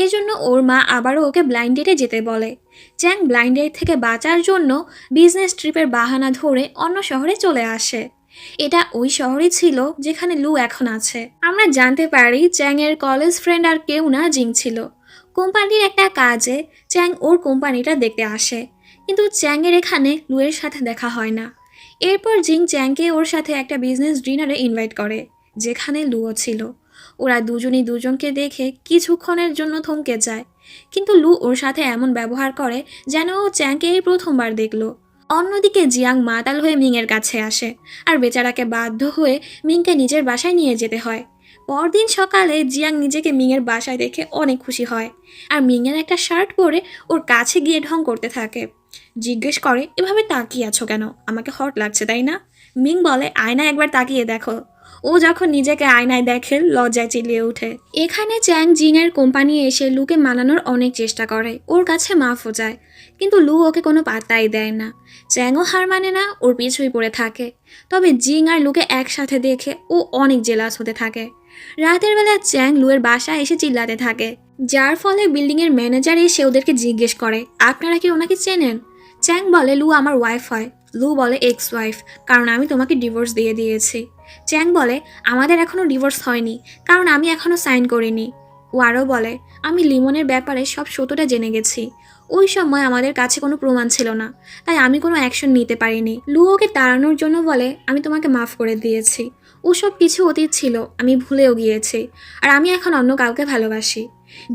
এজন্য ওর মা আবারও ওকে ব্লাইন্ড ডেটে যেতে বলে। চ্যাং ব্লাইন্ড ডেট থেকে বাঁচার জন্য বিজনেস ট্রিপের বাহানা ধরে অন্য শহরে চলে আসে। এটা ওই শহরই ছিল যেখানে লু এখন আছে। আমরা জানতে পারি চ্যাংয়ের কলেজ ফ্রেন্ড আর কেউ না, জিং ছিল। কোম্পানির একটা কাজে চ্যাং ওর কোম্পানিটা দেখতে আসে, কিন্তু চ্যাংয়ের এখানে লুয়ের সাথে দেখা হয় না। এরপর জিং চ্যাংকে ওর সাথে একটা বিজনেস ডিনারে ইনভাইট করে, যেখানে লুও ছিল। ওরা দুজনই দুজনকে দেখে কিছুক্ষণের জন্য থমকে যায়, কিন্তু লু ওর সাথে এমন ব্যবহার করে যেন ও চ্যাংকে এই প্রথমবার দেখলো। অন্যদিকে জিয়াং মাতাল হয়ে মিংয়ের কাছে আসে, আর বেচারাকে বাধ্য হয়ে মিংকে নিজের বাসায় নিয়ে যেতে হয়। পরদিন সকালে জিয়াং নিজেকে মিংয়ের বাসায় দেখে অনেক খুশি হয়, আর মিংয়ের একটা শার্ট পরে ওর কাছে গিয়ে ঢং করতে থাকে। জিজ্ঞেস করে, এভাবে তাকিয়ে আছো কেন? আমাকে হট লাগছে তাই না? মিং বলে, আয়নায় একবার তাকিয়ে দেখো। ও যখন নিজেকে আয়নায় দেখে লজ্জায় চিল্লিয়ে ওঠে। এখানে চ্যাং জিংয়ের কোম্পানি এসে লুকে মানানোর অনেক চেষ্টা করে, ওর কাছে মাফও যায়, কিন্তু লু ওকে কোনো পাত্তাই দেয় না। চ্যাংও হার মানে না, ওর পিছুই পড়ে থাকে। তবে জিং আর লুকে একসাথে দেখে ও অনেক জেলাস হতে থাকে। রাতের বেলা চ্যাং লুয়ের বাসায় এসে চিল্লাতে থাকে, যার ফলে বিল্ডিংয়ের ম্যানেজার এসে ওদেরকে জিজ্ঞেস করে, আপনারা কি ওনাকে চেনেন? চ্যাং বলে, লু আমার ওয়াইফ হয়। লু বলে, এক্স ওয়াইফ, কারণ আমি তোমাকে ডিভোর্স দিয়ে দিয়েছি। চ্যাং বলে, আমাদের এখনও ডিভোর্স হয়নি, কারণ আমি এখনও সাইন করিনি। ও আরও বলে, আমি লিমনের ব্যাপারে সব সত্যটা জেনে গেছি। ওই সময় আমাদের কাছে কোনো প্রমাণ ছিল না, তাই আমি কোনো অ্যাকশন নিতে পারিনি। লু ওকে তাড়ানোর জন্য বলে, আমি তোমাকে মাফ করে দিয়েছি, ওসব কিছু অতীত ছিল, আমি ভুলেও গিয়েছি, আর আমি এখন অন্য কাউকে ভালোবাসি।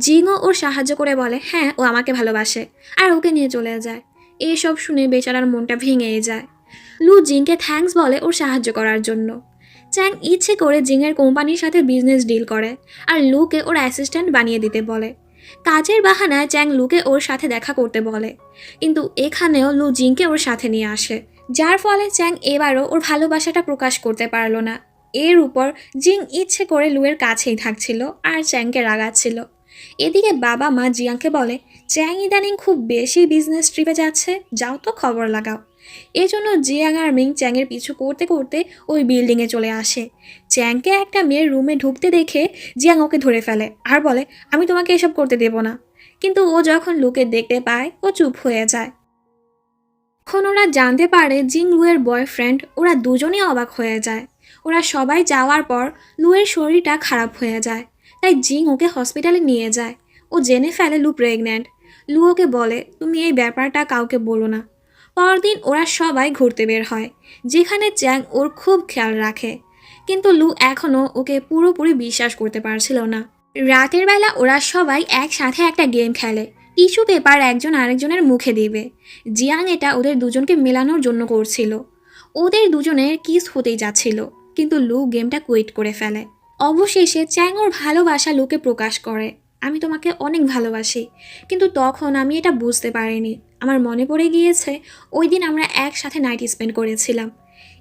জিংও ওর সাহায্য করে বলে, হ্যাঁ ও আমাকে ভালোবাসে, আর ওকে নিয়ে চলে যায়। এইসব শুনে বেচারার মনটা ভেঙেই যায়। লু জিংকে থ্যাঙ্কস বলে ওর সাহায্য করার জন্য। চ্যাং ইচ্ছে করে জিংয়ের কোম্পানির সাথে বিজনেস ডিল করে আর লুকে ওর অ্যাসিস্ট্যান্ট বানিয়ে দিতে বলে। কাজের বাহানায় চ্যাং লুকে ওর সাথে দেখা করতে বলে, কিন্তু এখানেও লু জিংকে ওর সাথে নিয়ে আসে, যার ফলে চ্যাং এবারও ওর ভালোবাসাটা প্রকাশ করতে পারলো না। এর উপর জিং ইচ্ছে করে লুয়ের কাছেই থাকছিল আর চ্যাংকে রাগাচ্ছিল। এদিকে বাবা মা জিয়াংকে বলে, চ্যাং ইদানিং খুব বেশি বিজনেস ট্রিপে যাচ্ছে, যাও তো খবর লাগাও। এজন্য জিয়াং আর মিং চ্যাংয়ের পিছু করতে করতে ওই বিল্ডিংয়ে চলে আসে। চ্যাংকে একটা মেয়ের রুমে ঢুকতে দেখে জিয়াং ওকে ধরে ফেলে আর বলে, আমি তোমাকে এসব করতে দেব না। কিন্তু ও যখন লুকে দেখতে পায় ও চুপ হয়ে যায়। এখন ওরা জানতে পারে জিং লুয়ের বয়ফ্রেন্ড। ওরা দুজনেই অবাক হয়ে যায়। ওরা সবাই যাওয়ার পর লুয়ের শরীরটা খারাপ হয়ে যায়, তাই জিং ওকে হসপিটালে নিয়ে যায়। ও জেনে ফেলে লু প্রেগন্যান্ট। লু ওকে বলে, তুমি এই ব্যাপারটা কাউকে বলো না। পরদিন ওরা সবাই ঘুরতে বের হয়, যেখানে চ্যাং ওর খুব খেয়াল রাখে, কিন্তু লু এখনও ওকে পুরোপুরি বিশ্বাস করতে পারছিল না। রাতের বেলা ওরা সবাই একসাথে একটা গেম খেলে। টিস্যু পেপার একজন আরেকজনের মুখে দিবে। জিয়াং এটা ওদের দুজনকে মেলানোর জন্য করছিল। ওদের দুজনের কিস হতেই যাচ্ছিল, কিন্তু লু গেমটা কুইট করে ফেলে। অবশেষে চ্যাং ওর ভালোবাসা লুকে প্রকাশ করে। আমি তোমাকে অনেক ভালোবাসি, কিন্তু তখন আমি এটা বুঝতে পারিনি। আমার মনে পড়ে গিয়েছে ওই দিন আমরা একসাথে নাইট স্পেন্ড করেছিলাম।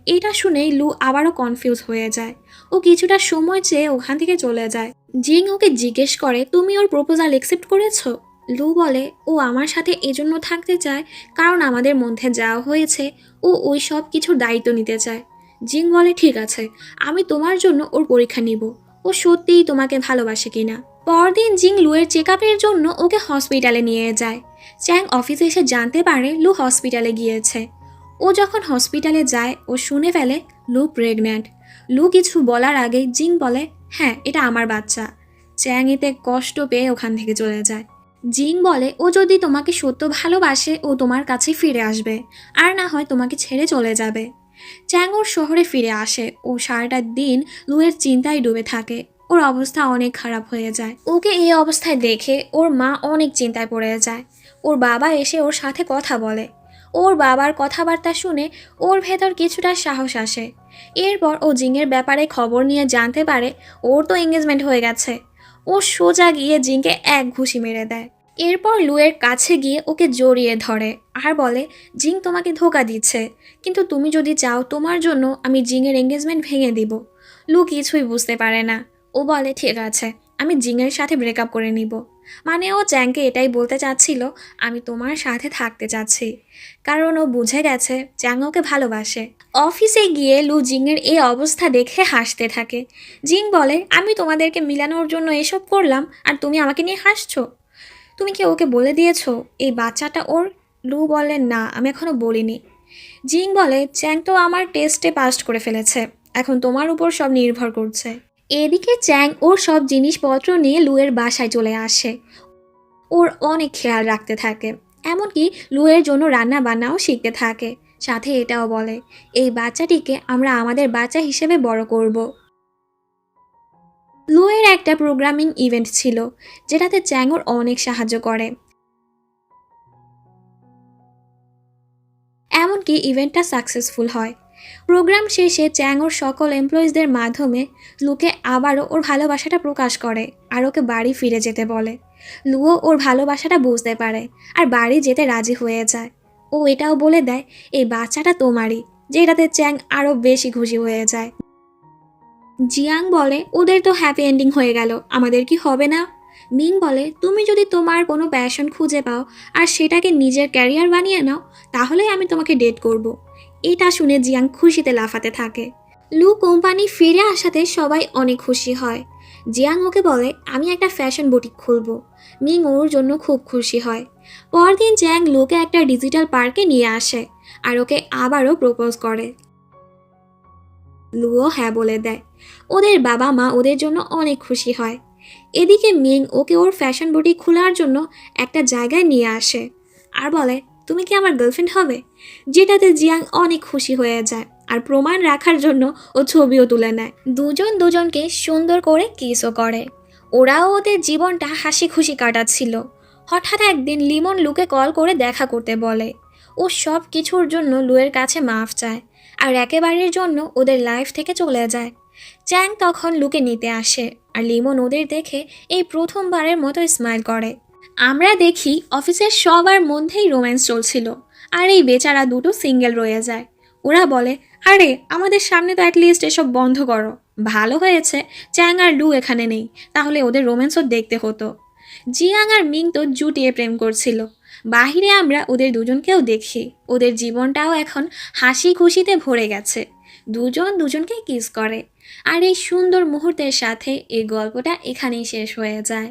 এটা শুনেই লু আবারও কনফিউজ হয়ে যায়। ও কিছুটা সময় চেয়ে ওখান থেকে চলে যায়। জিং ওকে জিজ্ঞেস করে, তুমি ওর প্রপোজাল অ্যাকসেপ্ট করেছো? লু বলে, ও আমার সাথে এজন্য থাকতে চায় কারণ আমাদের মধ্যে যা হয়েছে ও ওই সব কিছুর দায়িত্ব নিতে চায়। জিং বলে, ঠিক আছে, আমি তোমার জন্য ওর পরীক্ষা নিব, ও সত্যিই তোমাকে ভালোবাসে কিনা। পরদিন জিং লুয়ের চেক আপের জন্য ওকে হসপিটালে নিয়ে যায়। চ্যাং অফিসে এসে জানতে পারে লু হসপিটালে গিয়েছে। ও যখন হসপিটালে যায় ও শুনে ফেলে লু প্রেগন্যান্ট। লু কিছু বলার আগেই জিং বলে, হ্যাঁ, এটা আমার বাচ্চা। চ্যাং এতে কষ্ট পেয়ে ওখান থেকে চলে যায়। জিং বলে, ও যদি তোমাকে সত্য ভালোবাসে ও তোমার কাছে ফিরে আসবে, আর না হয় তোমাকে ছেড়ে চলে যাবে। চ্যাং ওর শহরে ফিরে আসে। ও সারাটা দিন লুয়ের চিন্তায় ডুবে থাকে। ওর অবস্থা অনেক খারাপ হয়ে যায়। ওকে এই অবস্থায় দেখে ওর মা অনেক চিন্তায় পড়ে যায়। ওর বাবা এসে ওর সাথে কথা বলে। ওর বাবার কথাবার্তা শুনে ওর ভেতর কিছুটা সাহস আসে। এরপর ও জিংয়ের ব্যাপারে খবর নিয়ে জানতে পারে ওর তো এঙ্গেজমেন্ট হয়ে গেছে। ও সোজা গিয়ে জিংকে এক ঘুষি মেরে দেয়। এরপর লুয়ের কাছে গিয়ে ওকে জড়িয়ে ধরে আর বলে, জিং তোমাকে ধোঁকা দিচ্ছে, কিন্তু তুমি যদি চাও তোমার জন্য আমি জিংয়ের এঙ্গেজমেন্ট ভেঙে দিব। লু কিছুই বুঝতে পারে না। ও বলে, ঠিক আছে, আমি জিংয়ের সাথে ব্রেকআপ করে নিব। মানে ও চ্যাংকে এটাই বলতে চাচ্ছিল, আমি তোমার সাথে থাকতে চাচ্ছি, কারণ ও বুঝে গেছে চ্যাং ওকে ভালোবাসে। অফিসে গিয়ে লু জিংয়ের এই অবস্থা দেখে হাসতে থাকে। জিং বলে, আমি তোমাদেরকে মিলানোর জন্য এসব করলাম আর তুমি আমাকে নিয়ে হাসছো? তুমি কি ওকে বলে দিয়েছো এই বাচ্চাটা ওর? লু বলে, না, আমি এখনো বলিনি। জিং বলে, চ্যাং তো আমার টেস্টে পাস করে ফেলেছে, এখন তোমার উপর সব নির্ভর করছে। এদিকে চ্যাং ওর সব জিনিসপত্র নিয়ে লুয়ের বাসায় চলে আসে। ওর অনেক খেয়াল রাখতে থাকে, এমনকি লুয়ের জন্য রান্না বান্নাও শিখতে থাকে। সাথে এটাও বলে, এই বাচ্চাটিকে আমরা আমাদের বাচ্চা হিসেবে বড় করব। লুয়ের একটা প্রোগ্রামিং ইভেন্ট ছিল, যেটাতে চ্যাং ওর অনেক সাহায্য করে। এমনকি ইভেন্টটা সাকসেসফুল হয়। প্রোগ্রাম শেষে চ্যাং ওর সকল এমপ্লয়িজদের মাধ্যমে লুকে আবারও ওর ভালোবাসাটা প্রকাশ করে আর ওকে বাড়ি ফিরে যেতে বলে। লুও ওর ভালোবাসাটা বুঝতে পারে আর বাড়ি যেতে রাজি হয়ে যায়। ও এটাও বলে দেয়, এই বাচ্চাটা তোমারই, যেটাতে চ্যাং আরও বেশি খুশি হয়ে যায়। জিয়াং বলে, ওদের তো হ্যাপি এন্ডিং হয়ে গেল, আমাদের কি হবে না? মিং বলে, তুমি যদি তোমার কোনো প্যাশন খুঁজে পাও আর সেটাকে নিজের ক্যারিয়ার বানিয়ে নাও, তাহলেই আমি তোমাকে ডেট করব। এটা শুনে জিয়াং খুশিতে লাফাতে থাকে। লু কোম্পানি ফিরে আসাতে সবাই অনেক খুশি হয়। জিয়াং ওকে বলে, আমি একটা ফ্যাশন বুটিক খুলব। মিং ওর জন্য খুব খুশি হয়। পরদিন চ্যাং লুকে একটা ডিজিটাল পার্কে নিয়ে আসে আর ওকে আবারও প্রপোজ করে। লুও হ্যাঁ বলে দেয়। ওদের বাবা মা ওদের জন্য অনেক খুশি হয়। এদিকে মিং ওকে ওর ফ্যাশন বুটিক খোলার জন্য একটা জায়গায় নিয়ে আসে আর বলে, তুমি কি আমার গার্লফ্রেন্ড হবে? যেটাতে জিয়াং অনেক খুশি হয়ে যায় আর প্রমাণ রাখার জন্য ও ছবিও তুলে নেয়। দুজন দুজনকে সুন্দর করে কিসও করে। ওরাও ওদের জীবনটা হাসি খুশি কাটাচ্ছিল। হঠাৎ একদিন লিমন লুকে কল করে দেখা করতে বলে। ও সব কিছুর জন্য লুয়ের কাছে মাফ চায় আর একেবারের জন্য ওদের লাইফ থেকে চলে যায়। চ্যাং তখন লুকে নিতে আসে আর লিমন ওদের দেখে এই প্রথমবারের মতো স্মাইল করে। আমরা দেখি অফিসের সবার মধ্যেই রোম্যান্স চলছিল আর এই বেচারা দুটো সিঙ্গেল রয়ে যায়। ওরা বলে, আরে আমাদের সামনে তো অ্যাটলিস্ট এসব বন্ধ করো। ভালো হয়েছে চ্যাং আর লু এখানে নেই, তাহলে ওদের রোম্যান্সও দেখতে হতো। জিয়াং আর মিং তো জুটিয়ে প্রেম করছিল। বাহিরে আমরা ওদের দুজনকেও দেখি, ওদের জীবনটাও এখন হাসি খুশিতে ভরে গেছে। দুজন দুজনকে কিস করে আর এই সুন্দর মুহূর্তের সাথে এই গল্পটা এখানেই শেষ হয়ে যায়।